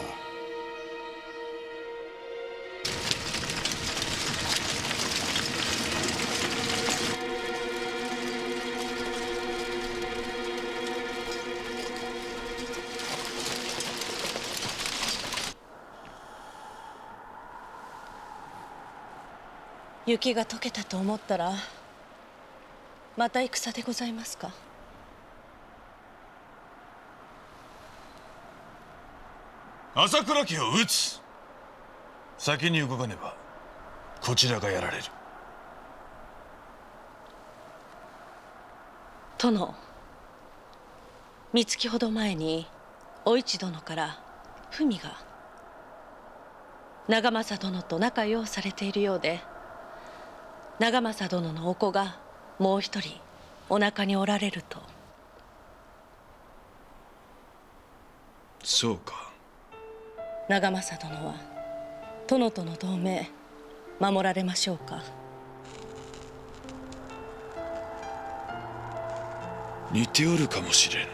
Speaker 4: 雪が溶けたと思ったらまた戦でございますか？
Speaker 8: 朝倉家を討つ。先に動かねばこちらがやられる。
Speaker 4: 殿、三月ほど前にお市殿から文が長政殿と仲良うされているようで、長政殿のお子がもう一人お腹におられると。
Speaker 12: そうか。
Speaker 4: 長政殿は殿との同盟守られましょうか？
Speaker 12: 似ておるかもしれん。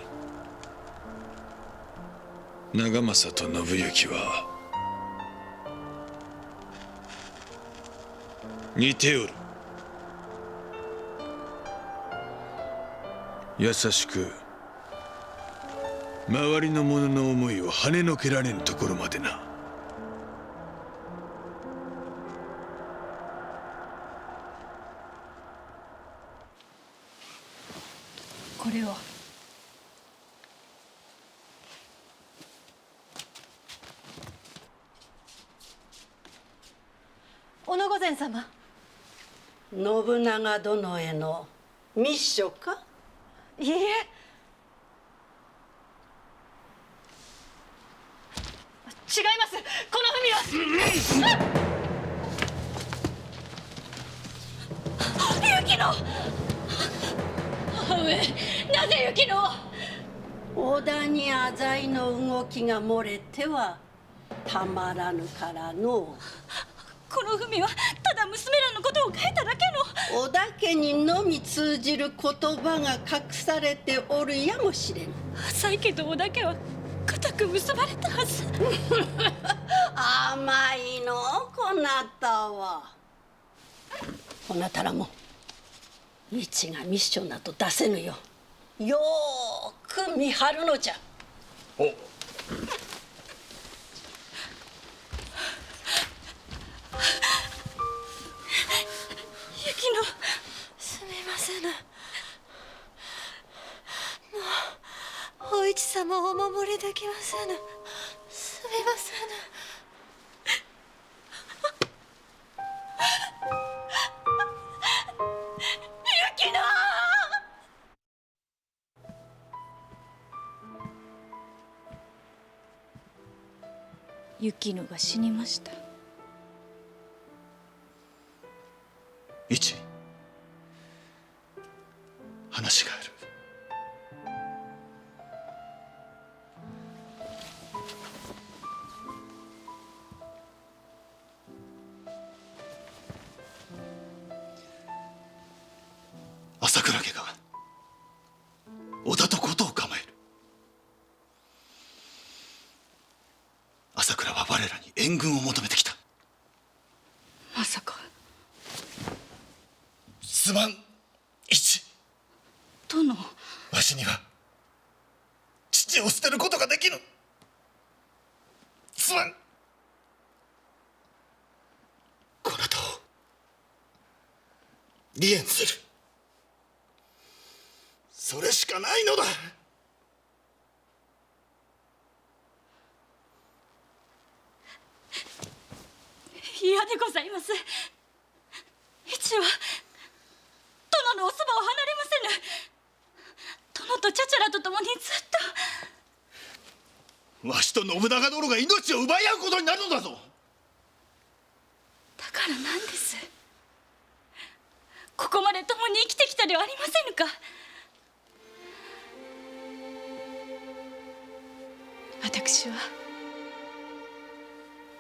Speaker 12: 長政と信行は似ておる。優しく周りの者の思いを跳ねのけられんところまでな。
Speaker 4: これを。
Speaker 14: 小野御前様。
Speaker 20: 信長殿への密書か？
Speaker 14: いいえ。違います。この文は。雪乃。母上、なぜ雪乃を？
Speaker 20: 織田に浅井の動きが漏れてはたまらぬからの。
Speaker 14: この文はただ娘らのことを書いただけの。
Speaker 20: 織田家にのみ通じる言葉が隠されておるやもしれぬ。
Speaker 14: 浅井家と織田家は固く結ばれたはず。
Speaker 20: 甘いのこなたは。こなたらも一がミッションなど出せぬよ。よーく見張るのじゃ。
Speaker 3: お。
Speaker 14: 雪乃、すみませぬ。もうお市様をお守りできませぬ。すみませぬ。雪乃！
Speaker 6: 雪乃が死にました。
Speaker 15: 一話がある。朝倉家が織田と事を構える。朝倉は我らに援軍を求めてきた。
Speaker 6: まさか。
Speaker 15: すまん、一。
Speaker 6: 殿。
Speaker 15: わしには父を捨てることができぬ。すまん。こなたを離縁する。それしかないのだ。
Speaker 14: 嫌でございます。一は殿のおそばを離れませぬ。殿とチャチャラと共にずっと。
Speaker 15: わしと信長殿が命を奪い合うことになるのだぞ。
Speaker 14: だから何です？ここまで共に生きてきたではありませぬか。私は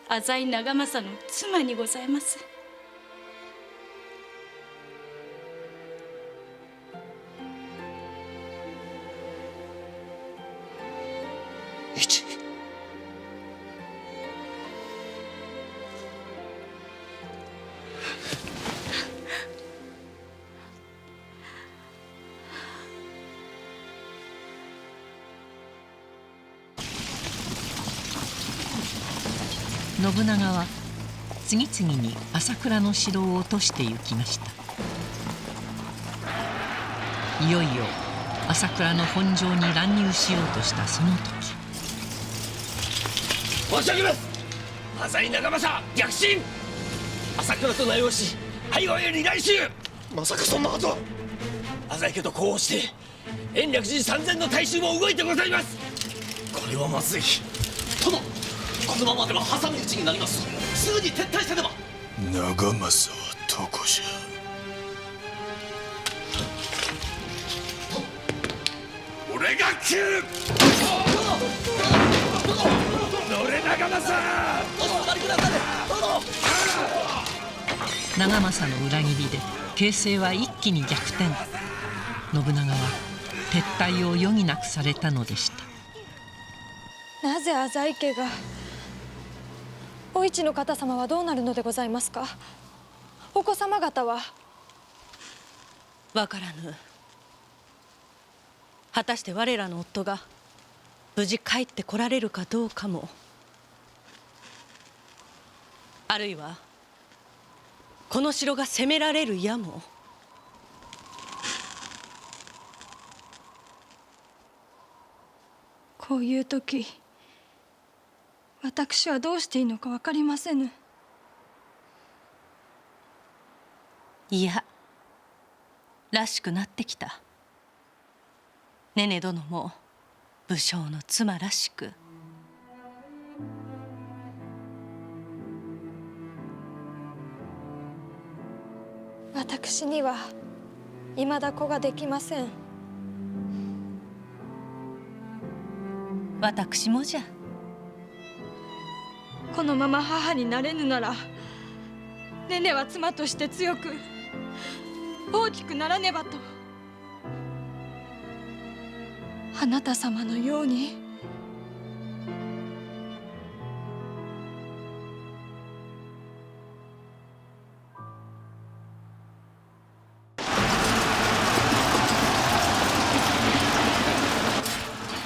Speaker 14: 浅井長政の妻にございます。
Speaker 7: 一
Speaker 2: 信長は次々に朝倉の城を落として行きました。いよいよ朝倉の本城に乱入しようとしたその時、
Speaker 7: 申し上げます。浅井長政逆進、朝倉と名をし背後へ離来襲。まさかそんなことは。浅井家と呼応して延暦寺3000の大衆も動いてございます。これはまずい。殿、このままでは挟み撃ちになります。すぐに撤退せねば。
Speaker 16: 長政はどこじゃ。
Speaker 7: 俺が切る。乗れ長政。お座りくだされ。
Speaker 2: 長政の裏切りで形勢は一気に逆転。信長は撤退を余儀なくされたのでした。
Speaker 13: なぜ浅井家が、お市の方様はどうなるのでございますか。お子様方は。
Speaker 4: わからぬ。果たして我らの夫が無事帰ってこられるかどうかも、あるいはこの城が攻められるやも。
Speaker 13: こういう時、私はどうしていいのか分かりませぬ。
Speaker 4: いや、らしくなってきた。ねね殿も武将の妻らしく。
Speaker 13: 私には未だ子ができません。
Speaker 4: 私もじゃ。
Speaker 13: このまま母になれぬなら、ねねは妻として強く大きくならねばと。あなた様のように。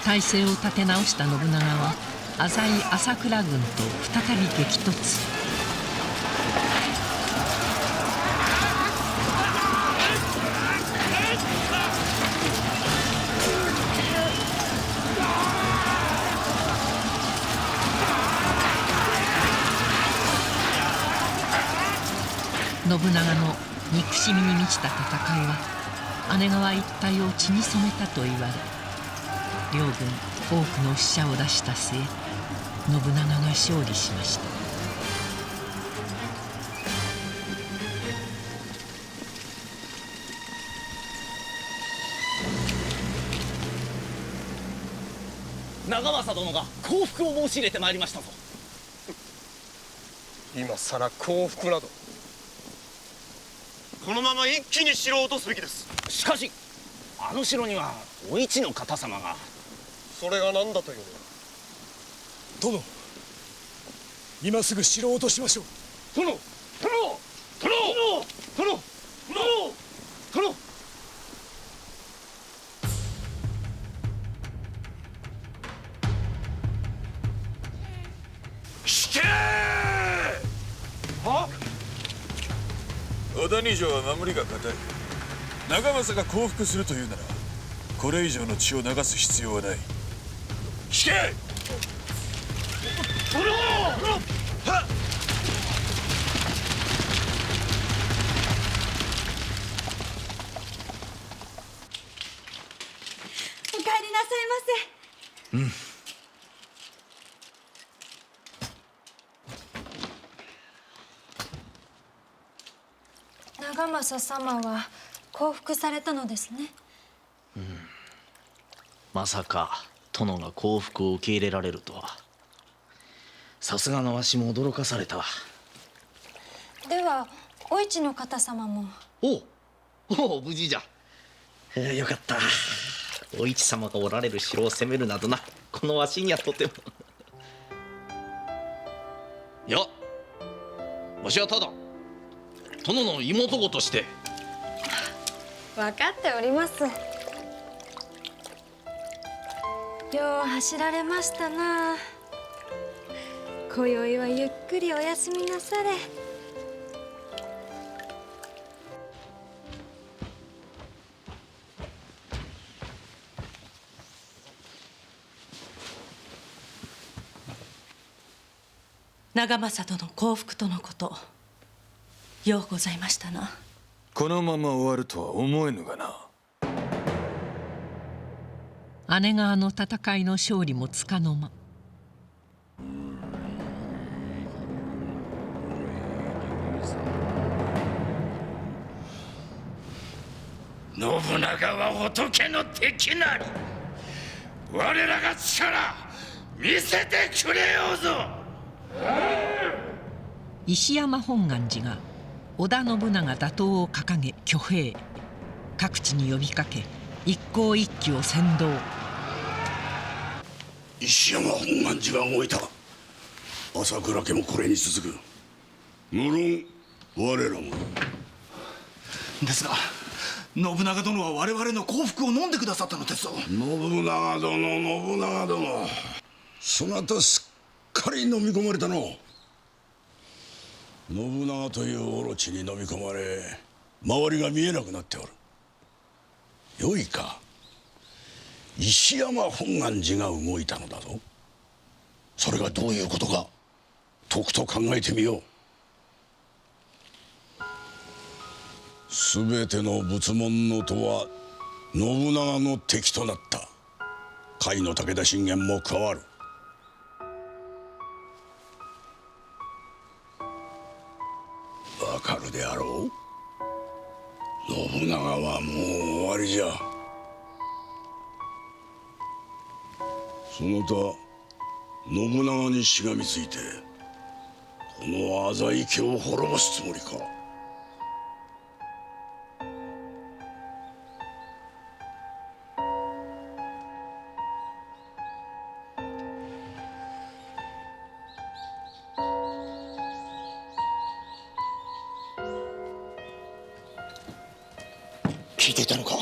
Speaker 2: 体勢を立て直した信長は浅井朝倉軍と再び激突。信長の憎しみに満ちた戦いは姉川一帯を血に染めたと言われ、両軍多くの死者を出した末、信長が勝利しました。
Speaker 10: 長政殿が降伏を申し入れてまいりましたぞ。
Speaker 9: 今さら降伏など。このまま一気に城を落とすべきです。
Speaker 10: しかしあの城にはお市の方様が。
Speaker 9: それが何だというのだ。
Speaker 16: 殿、今すぐ城を落としましょう。
Speaker 7: 殿、殿、殿、殿、殿、殿。
Speaker 16: 引けは。小谷城は守りが固い。長政が降伏するというなら、これ以上の血を流す必要はない。引け。
Speaker 7: 殿。はっ。
Speaker 14: お帰りなさいませ。
Speaker 16: うん。
Speaker 13: 長長政様は降伏されたのですね。
Speaker 10: まさか殿が降伏を受け入れられるとは。さすがのわしも驚かされたわ。
Speaker 13: ではお市の方様も。
Speaker 10: おう無事じゃ。よかった。お市様がおられる城を攻めるなどな、このわしにはとても。いや、わしはただ殿の妹子として。
Speaker 13: 分かっております。よう走られましたな。今宵はゆっくりお休みなされ。
Speaker 4: 長政殿降伏とのこと、ようございましたな。
Speaker 12: このまま終わるとは思えぬがな。
Speaker 2: 姉川の戦いの勝利もつかの間。
Speaker 11: 信長は仏の敵なり。我らが力見せてくれようぞ。
Speaker 2: 石山本願寺が織田信長打倒を掲げ挙兵、各地に呼びかけ一向一揆を扇動。
Speaker 3: 石山本願寺が動いた。朝倉家もこれに続く。無論我らも
Speaker 15: ですが、信長殿は我々の降伏を飲んでくださったのですぞ。
Speaker 3: 信長殿、そなたすっかり飲み込まれたの。信長というオロチに飲み込まれ、周りが見えなくなっておる。よいか、石山本願寺が動いたのだぞ。それがどういうことか、とくと考えてみよう。すべての仏門の徒は信長の敵となった。甲斐の武田信玄も加わる。わかるであろう。信長はもう終わりじゃ。その他信長にしがみついてこの浅井家を滅ぼすつもりか。聞いていたのか。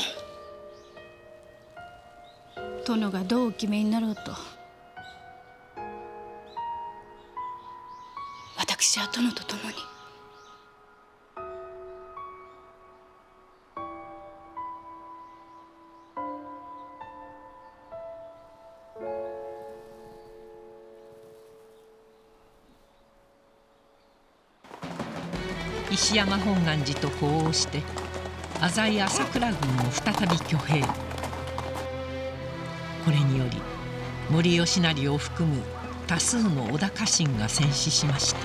Speaker 6: 殿がどうお決めになろうと、私は殿と共に。
Speaker 2: 石山本願寺と呼応して浅井朝倉軍も再び挙兵。これにより森吉成を含む多数の織田家臣が戦死しました。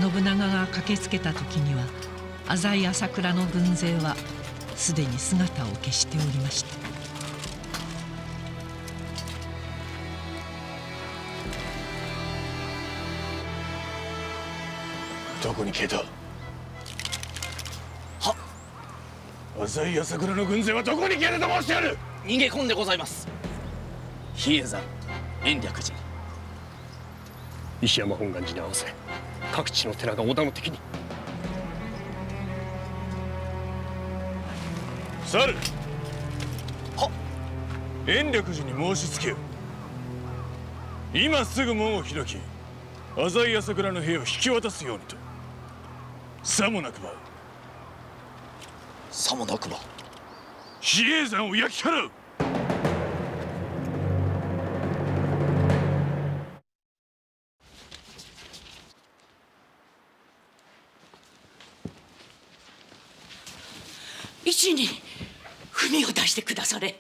Speaker 2: 信長が駆けつけた時には浅井朝倉の軍勢はすでに姿を消しておりました。
Speaker 16: どこに消えた。浅井朝倉の軍勢はどこに消えたと申してやる。
Speaker 10: 逃げ込んでございます。比叡山延暦寺。
Speaker 9: 石山本願寺に合わせ各地の寺が織田の敵に。
Speaker 8: 猿延暦寺に申し付けよ。今すぐ門を開き浅井朝倉の兵を引き渡すようにと。さもなくば比叡山を焼き払う。
Speaker 5: 一に文を出してくだされ。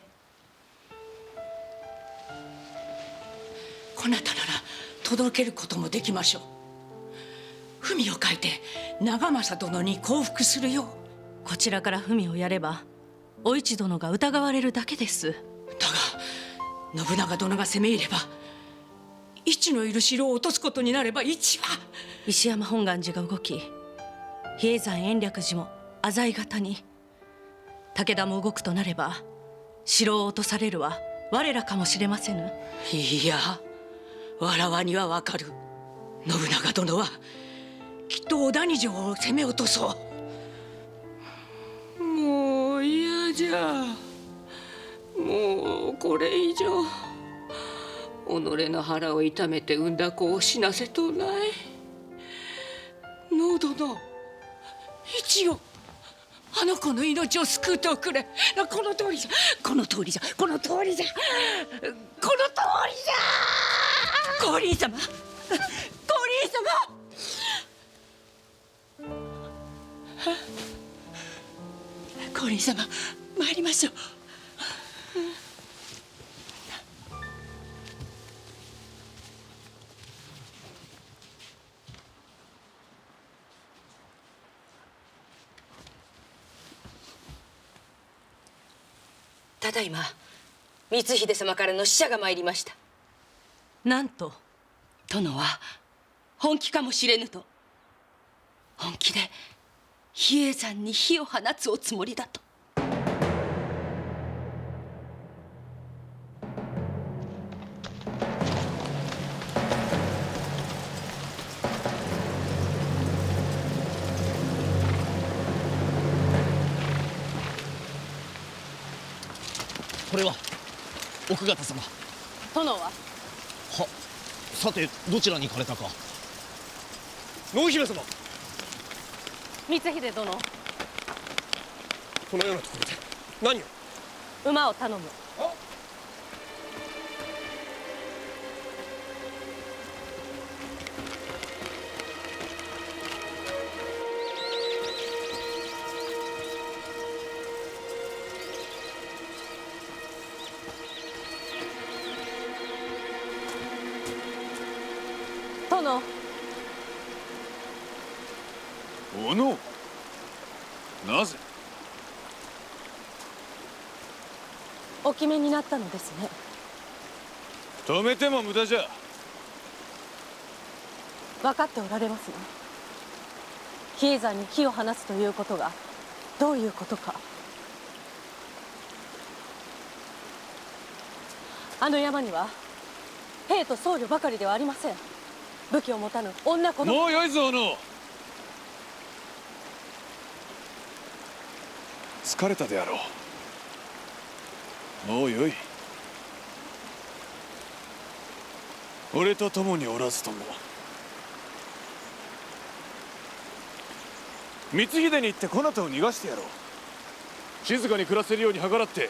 Speaker 5: こなたなら届けることもできましょう。文を書いて長政殿に降伏するよう。
Speaker 4: こちらから文をやればお市殿が疑われるだけです。
Speaker 5: だが信長殿が攻め入れば市のいる城を落とすことになれば市は。
Speaker 4: 石山本願寺が動き、比叡山延暦寺も浅井方に、武田も動くとなれば城を落とされるは我らかもしれませぬ。
Speaker 5: いや、わらわにはわかる。信長殿はきっと小谷城を攻め落とそう。もう嫌じゃ。もうこれ以上己の腹を痛めて産んだ子を死なせとうない。能殿、一応あの子の命を救うておくれ。この通りじゃ、この通りじゃ、この通りじゃ、この通りじゃ。光琳様、光琳様。光琳様、参りましょう。ただいま光秀様からの使者が参りました。
Speaker 4: なんと
Speaker 5: 殿は本気かもしれぬと。本気で比叡山に火を放つおつもりだと。
Speaker 15: これは奥方様。
Speaker 4: 殿は。
Speaker 15: さてどちらに行かれたか。濃姫様。
Speaker 4: 光秀殿、
Speaker 15: このようなところで何を。
Speaker 4: 馬を頼む。殿。
Speaker 8: おの、なぜ。
Speaker 4: お決めになったのですね。
Speaker 8: 止めても無駄じゃ。
Speaker 4: 分かっておられますね。比叡山に火を放つということがどういうことか。あの山には兵と僧侶ばかりではありません。武器を持たぬ女子供。
Speaker 8: もうよいぞ、おの。疲れたであろう。もうよい。俺と共におらずとも光秀に言ってこなたを逃がしてやろう。静かに暮らせるように計らって。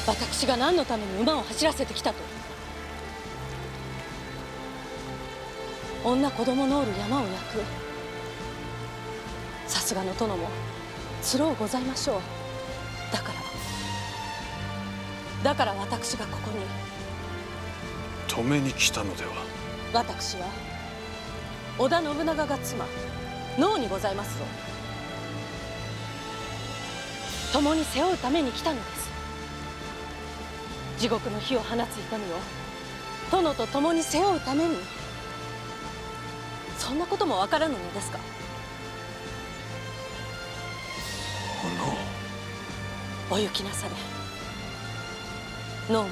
Speaker 4: 私が何のために馬を走らせてきたと。女子供のおる山を焼く。さすがの殿もつろうございましょう。だから私がここに。
Speaker 8: 止めに来たのでは。
Speaker 4: 私は織田信長が妻能にございますぞ。共に背負うために来たのです。地獄の火を放つ痛みを殿と共に背負うために。そんなこともわからぬのですか。お行きなされ。能も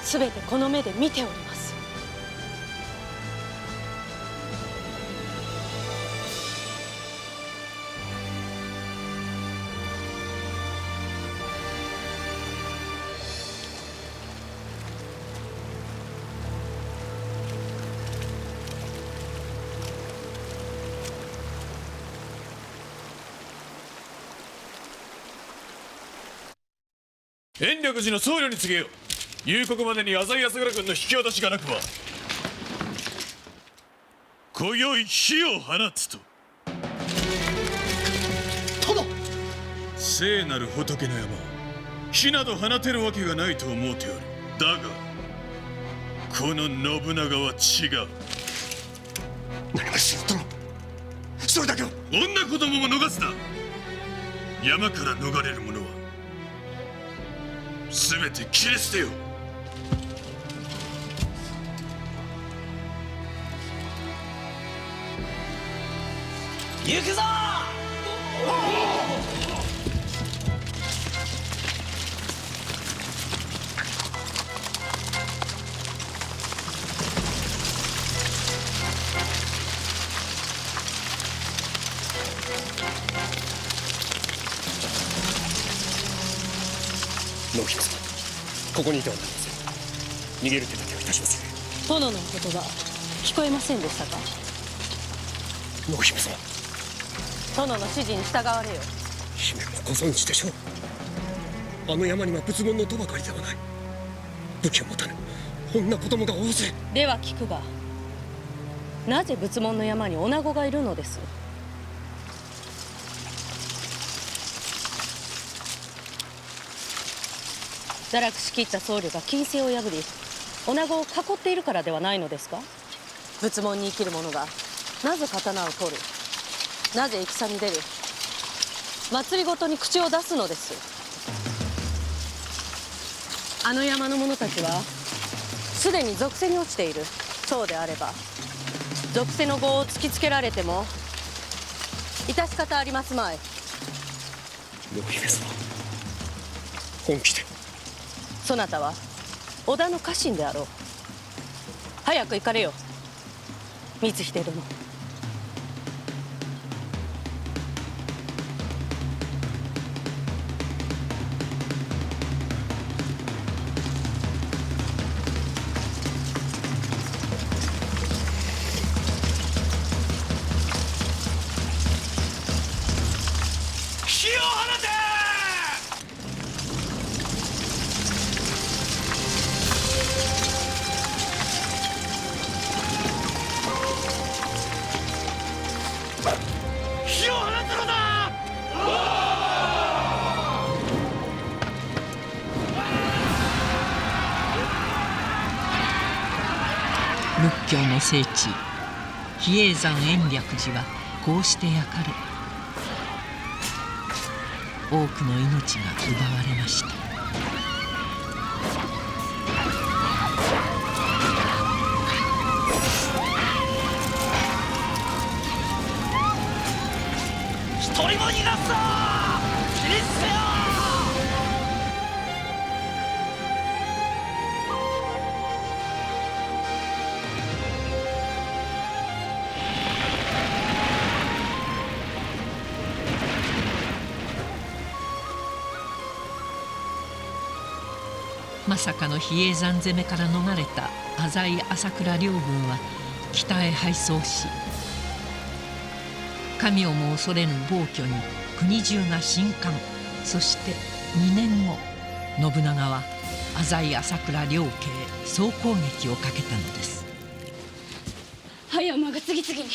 Speaker 4: すべてこの目で見ております。
Speaker 8: 延暦寺の僧侶に告げよ。夕刻までに浅井安倉軍の引き渡しがなくば今宵火を放つと。
Speaker 15: 殿。
Speaker 8: 聖なる仏の山、火など放てるわけがないと思うておる。だがこの信長は違う。
Speaker 9: 何もしろ殿、それだけは。
Speaker 8: 女子供も逃すな。山から逃れる者は全て切り捨てよ。
Speaker 10: 行くぞ。
Speaker 9: 野姫様、ここにいてはなりません。逃げる手立てをいたします
Speaker 4: 殿の言葉聞こえませんでしたか？
Speaker 9: 野姫様、
Speaker 4: 殿の指示に従われよ。
Speaker 9: 姫もご存知でしょう。あの山には仏門のとばかりではない。武器を持たぬ女子供が大勢。
Speaker 4: では聞くが、なぜ仏門の山に女子がいるのです？堕落しきった僧侶が禁制を破り女子を囲っているからではないのですか？仏門に生きる者がなぜ刀を取る、なぜ戦に出る、祭りごとに口を出すのです。あの山の者たちはすでに俗世に落ちている。そうであれば俗世の業を突きつけられても致し方ありますまい。
Speaker 9: 野姫様、本気で。
Speaker 4: そなたは織田の家臣であろう。早く行かれよ、光秀殿。
Speaker 11: 火を放て！火を放つのだ！
Speaker 2: 仏教の聖地比叡山延暦寺はこうして焼かれ、多くの命が奪われました。
Speaker 10: 一人も逃がすぞ。切り捨てよ。
Speaker 2: まさかの比叡山攻めから逃れた浅井朝倉両軍は北へ敗走し、神をも恐れぬ暴挙に国中が震撼。そして2年後、信長は浅井朝倉両家へ総攻撃をかけたのです。
Speaker 14: 葉山が次々に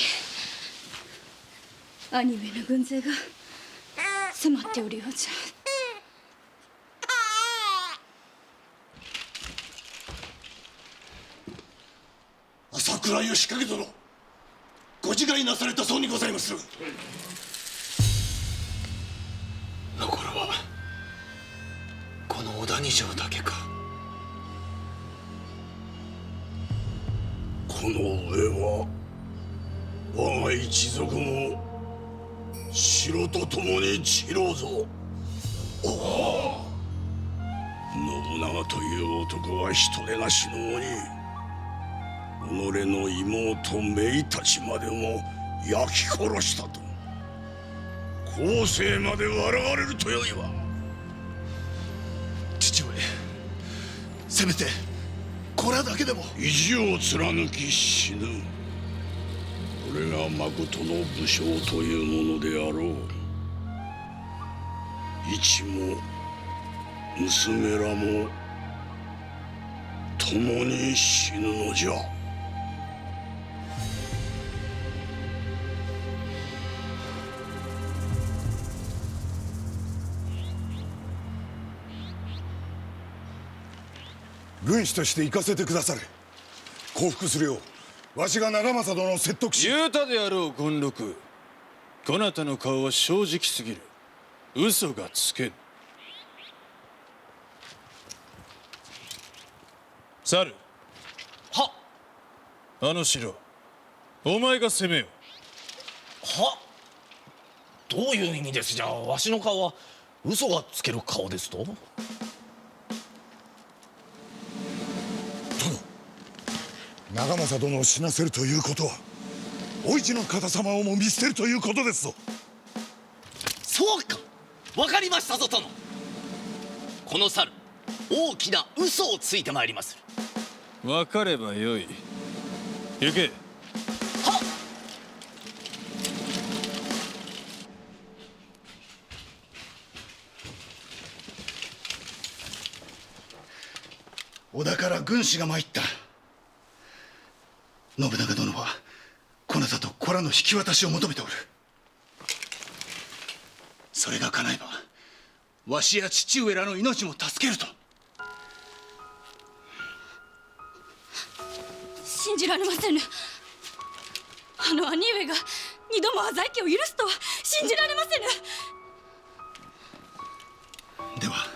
Speaker 14: 兄上の軍勢が迫っておるようじゃ。
Speaker 9: 朝倉義景殿、ご自害なされたそうにございまする。残るはこの小田二条だけか。この上は我が一族も城と共に散ろうぞ。信長という男は人でなしの鬼。己の妹姪たちまでも焼き殺したと後世まで笑われるとよいわ。父上、せめてこれだけでも。意地を貫き死ぬ、これがまことの武将というものであろう。一も娘らも共に死ぬのじゃ。
Speaker 21: 軍師として行かせてくだされ。
Speaker 3: 降伏するようわしが長政殿を説得し。
Speaker 12: 言うたであろう権六。こなたの顔は正直すぎる。嘘がつけぬ。猿。
Speaker 10: は。
Speaker 12: あの城、お前が攻めよ。
Speaker 10: は。どういう意味ですじゃ。わしの顔は嘘がつける顔ですと。
Speaker 3: 長政殿を死なせるということはお市の方様をも見捨てるということですぞ。
Speaker 10: そうか、わかりましたぞ殿。この猿、大きな嘘をついてまいりまする。
Speaker 12: 分かればよい。行け。
Speaker 10: はっ。
Speaker 11: 織田から軍師が参った。信長殿はこなたと子らの引き渡しを求めておる。それが叶えばわしや父上らの命も助けると。
Speaker 14: 信じられませぬ。あの兄上が二度も浅井家を許すとは信じられませぬ。
Speaker 11: では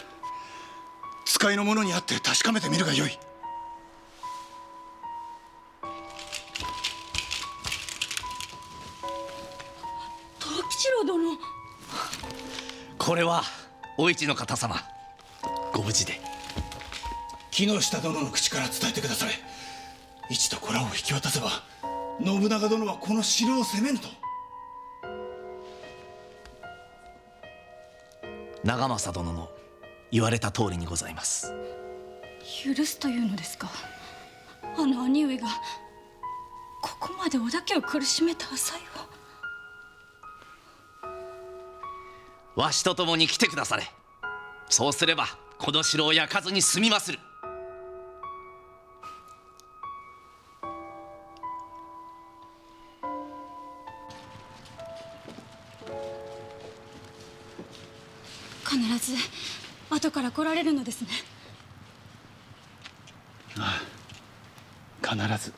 Speaker 11: 使いの者に会って確かめてみるがよい。
Speaker 14: 吉郎殿。
Speaker 10: これはお市の方様、ご無事で。
Speaker 11: 木下殿の口から伝えてくだされ。一と子らを引き渡せば信長殿はこの城を攻めぬと。
Speaker 10: 長政殿の言われた通りにございます。
Speaker 14: 許すというのですか。あの兄上がここまで織田家を苦しめた浅井を。
Speaker 10: わしと共に来てくだされ。そうすればこの城を焼かずに済みまする。
Speaker 14: 必ず後から来られるのですね。
Speaker 11: ああ、必ず。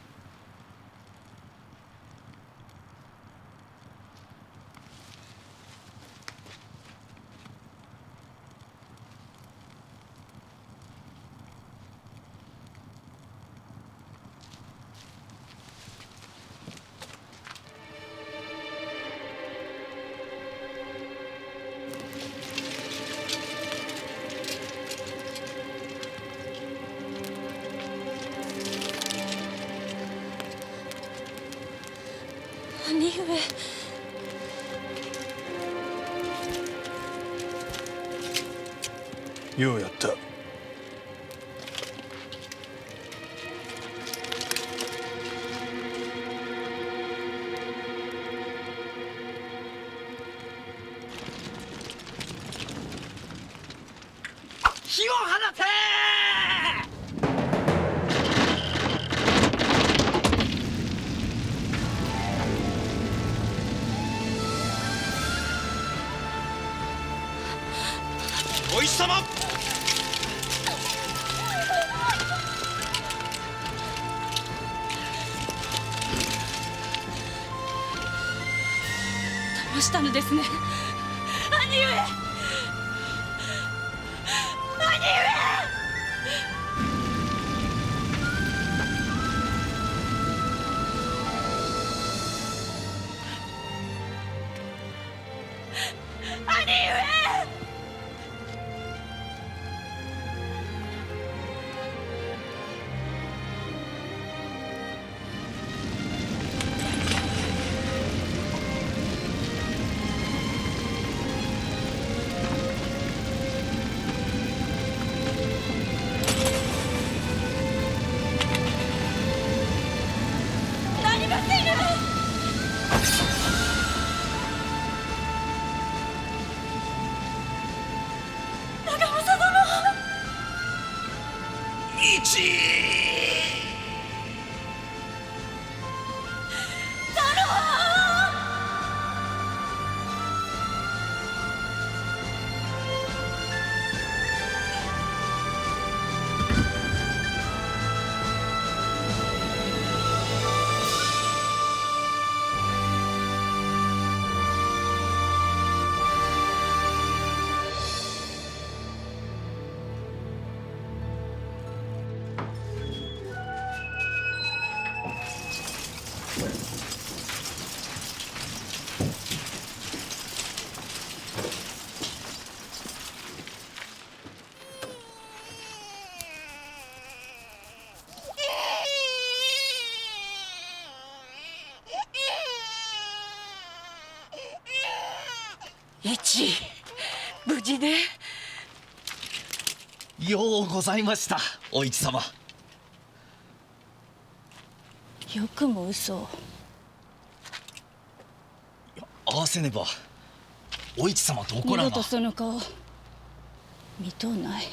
Speaker 14: 兄上。
Speaker 12: ようやった。
Speaker 10: 火を放て。
Speaker 11: お石様。
Speaker 14: 騙したのですね。兄上。兄上。兄上。なりませぬ。長政殿。
Speaker 5: 一無事で。
Speaker 10: ようございました、お市様。
Speaker 4: よくも嘘を。
Speaker 10: 合わせねばお市様とお子らが。
Speaker 4: 二度とその顔見とうない。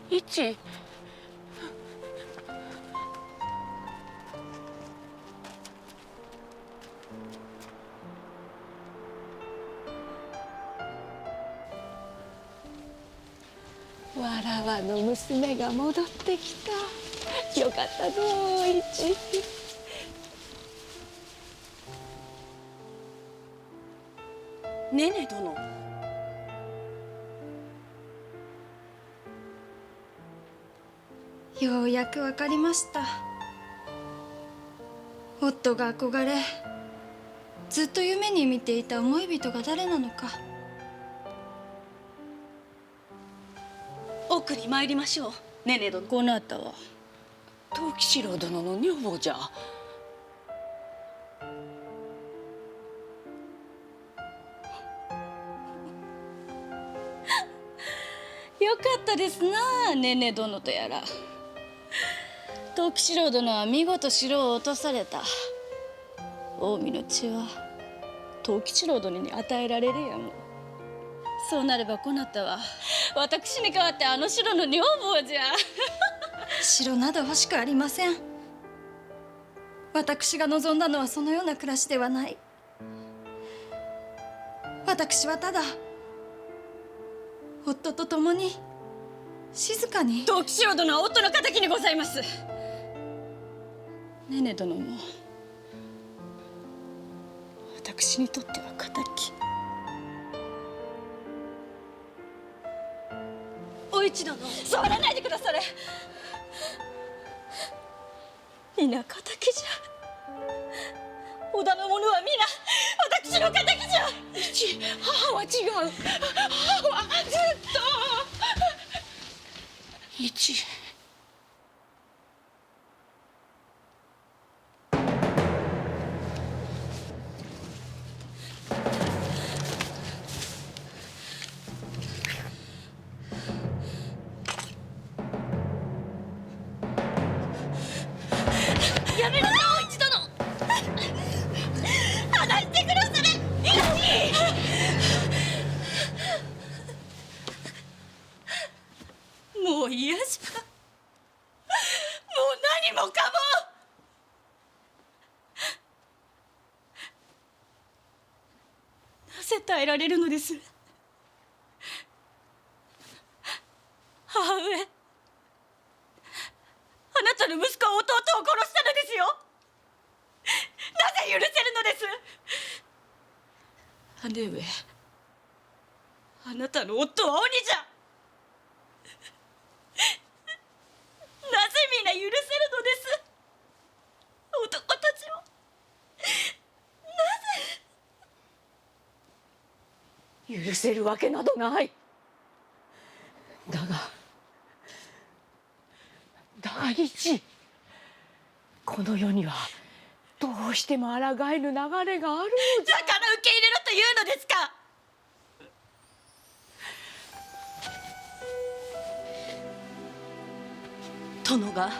Speaker 5: 一わらわの娘が戻ってきた。よかったのう、一。
Speaker 4: ねね殿。
Speaker 13: ようやくわかりました。夫が憧れずっと夢に見ていた思い人が誰なのか。
Speaker 4: 奥に参りましょう、ねね殿。こなたは
Speaker 5: 藤吉郎殿の女房じゃ。
Speaker 4: よかったですな、ねね殿とやら。藤吉郎殿は見事城を落とされた。近江の血は藤吉郎殿に与えられるやも。そうなればこなたは私に代わってあの城の女房じゃ。
Speaker 13: 城など欲しくありません。私が望んだのはそのような暮らしではない。私はただ夫と共に静かに。
Speaker 4: 藤吉郎殿は夫の敵にございます。ねね殿も私にとっては敵。お市殿、触らないでくだされ。皆敵じゃ。織田の者は皆私の敵じゃ。
Speaker 5: 一、母は違う。母はずっと。一。
Speaker 14: やめなさい、お市殿。離してくだされ。
Speaker 4: もう嫌じゃ。もう何もかも。なぜ耐えられるのです。母上、あなたの息子は弟を殺したのですよ。なぜ許せるのです。姉上、あなたの夫は鬼じゃ。なぜ皆許せるのです。男たちをなぜ。
Speaker 5: 許せるわけなどない。だが一、この世にはどうしても抗えぬ流れがあるのじゃ。
Speaker 4: だから受け入れろというのですか。殿が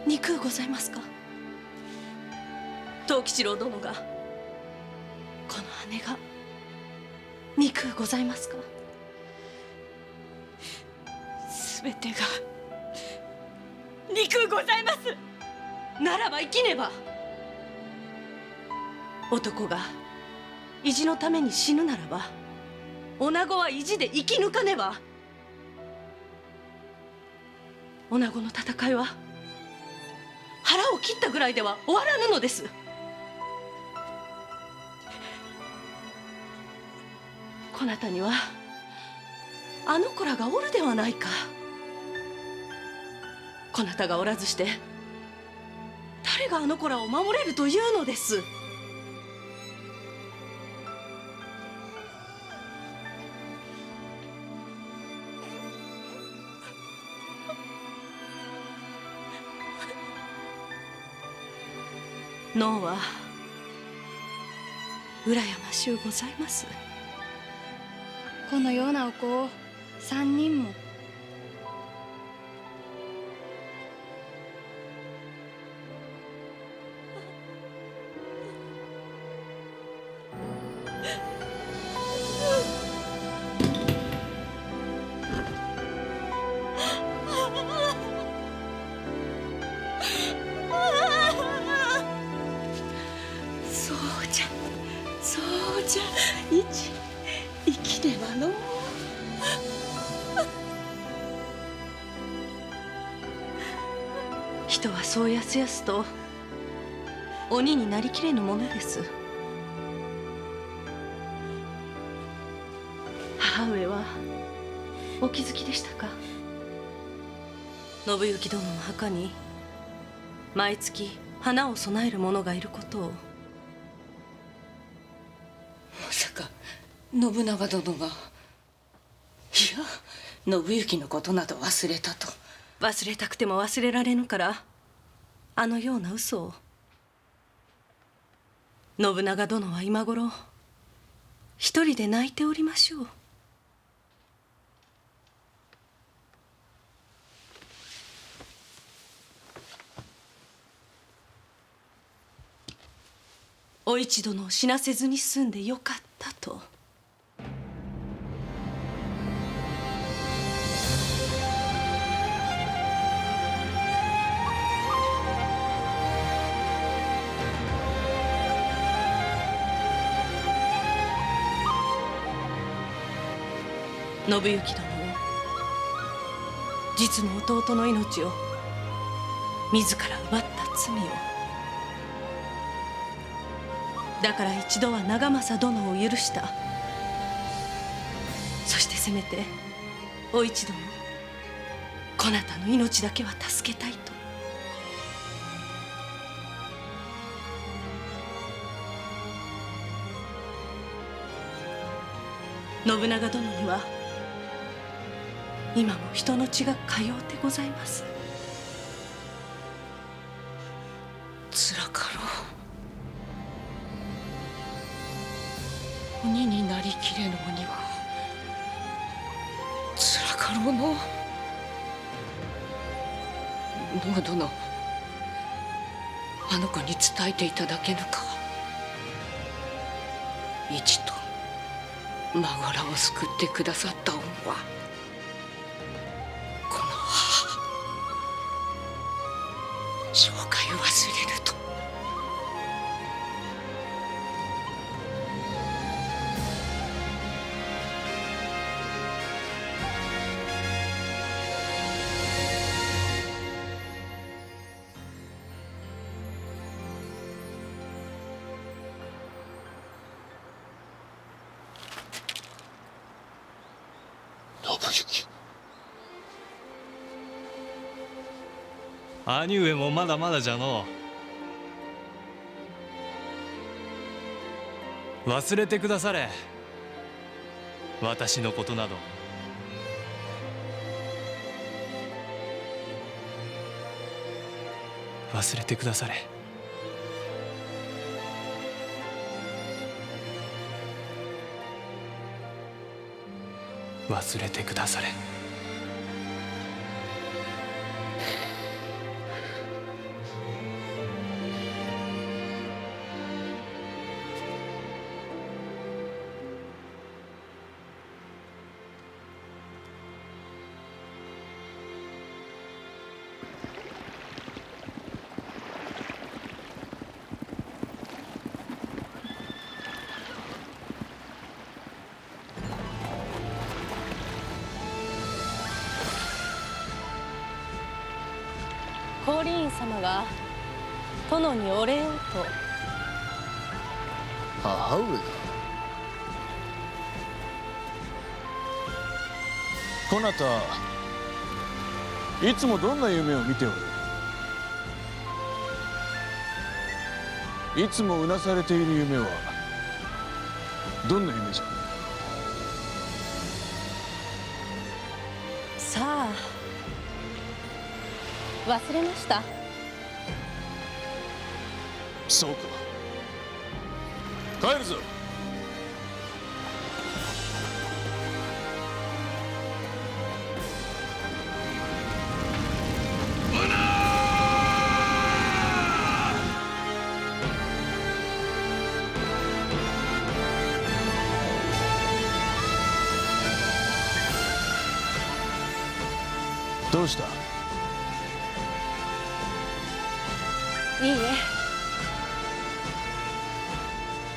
Speaker 4: 憎うございますか。藤吉郎殿がこの姉が憎うございますか。すべてが憎うございます。ならば生きねば。男が意地のために死ぬならば女子は意地で生き抜かねば。女子の戦いは腹を切ったぐらいでは終わらぬのです。こなたにはあの子らがおるではないか。こなたがおらずして誰があの子らを守れるというのです。脳は羨ましゅうございます。
Speaker 13: このようなお子を3人も。
Speaker 14: そうじゃそうじゃ、生きねばの。
Speaker 4: 人はそうやすやすと鬼になりきれぬものです。母上はお気づきでしたか？信行殿の墓に毎月花を供える者がいることを。
Speaker 5: まさか信長殿が。いや、信行のことなど忘れたと。
Speaker 4: 忘れたくても忘れられぬからあのような嘘を。信長殿は今頃一人で泣いておりましょう。お市殿を死なせずに済んでよかったと。信行殿も実の弟の命を自ら奪った罪を。だから一度は長政殿を許した。そしてせめてお市殿、こなたの命だけは助けたいと。信長殿には今も人の血が通うてございます。
Speaker 5: つらかろう。鬼になりきれぬ鬼はつらかろうの。信殿、あの子に伝えていただけぬか。一と孫らを救ってくださった恩はこの母生涯忘れぬと。
Speaker 1: 兄上もまだまだじゃのう。忘れてくだされ、私のことなど。忘れてくだされ。忘れてくだされ。
Speaker 4: 光琳院様が殿にお礼をと。
Speaker 9: 母上が。
Speaker 12: こなた、いつもどんな夢を見ておる？いつもうなされている夢はどんな夢じゃ？
Speaker 4: さあ、忘れました。
Speaker 16: そうか。帰るぞ。
Speaker 8: どうした？
Speaker 4: いいえ、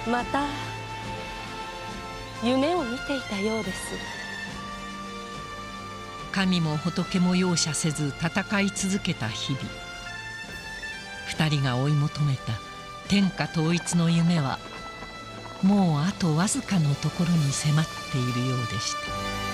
Speaker 4: また夢を見ていたようです。
Speaker 2: 神も仏も容赦せず戦い続けた日々、二人が追い求めた天下統一の夢はもうあとわずかのところに迫っているようでした。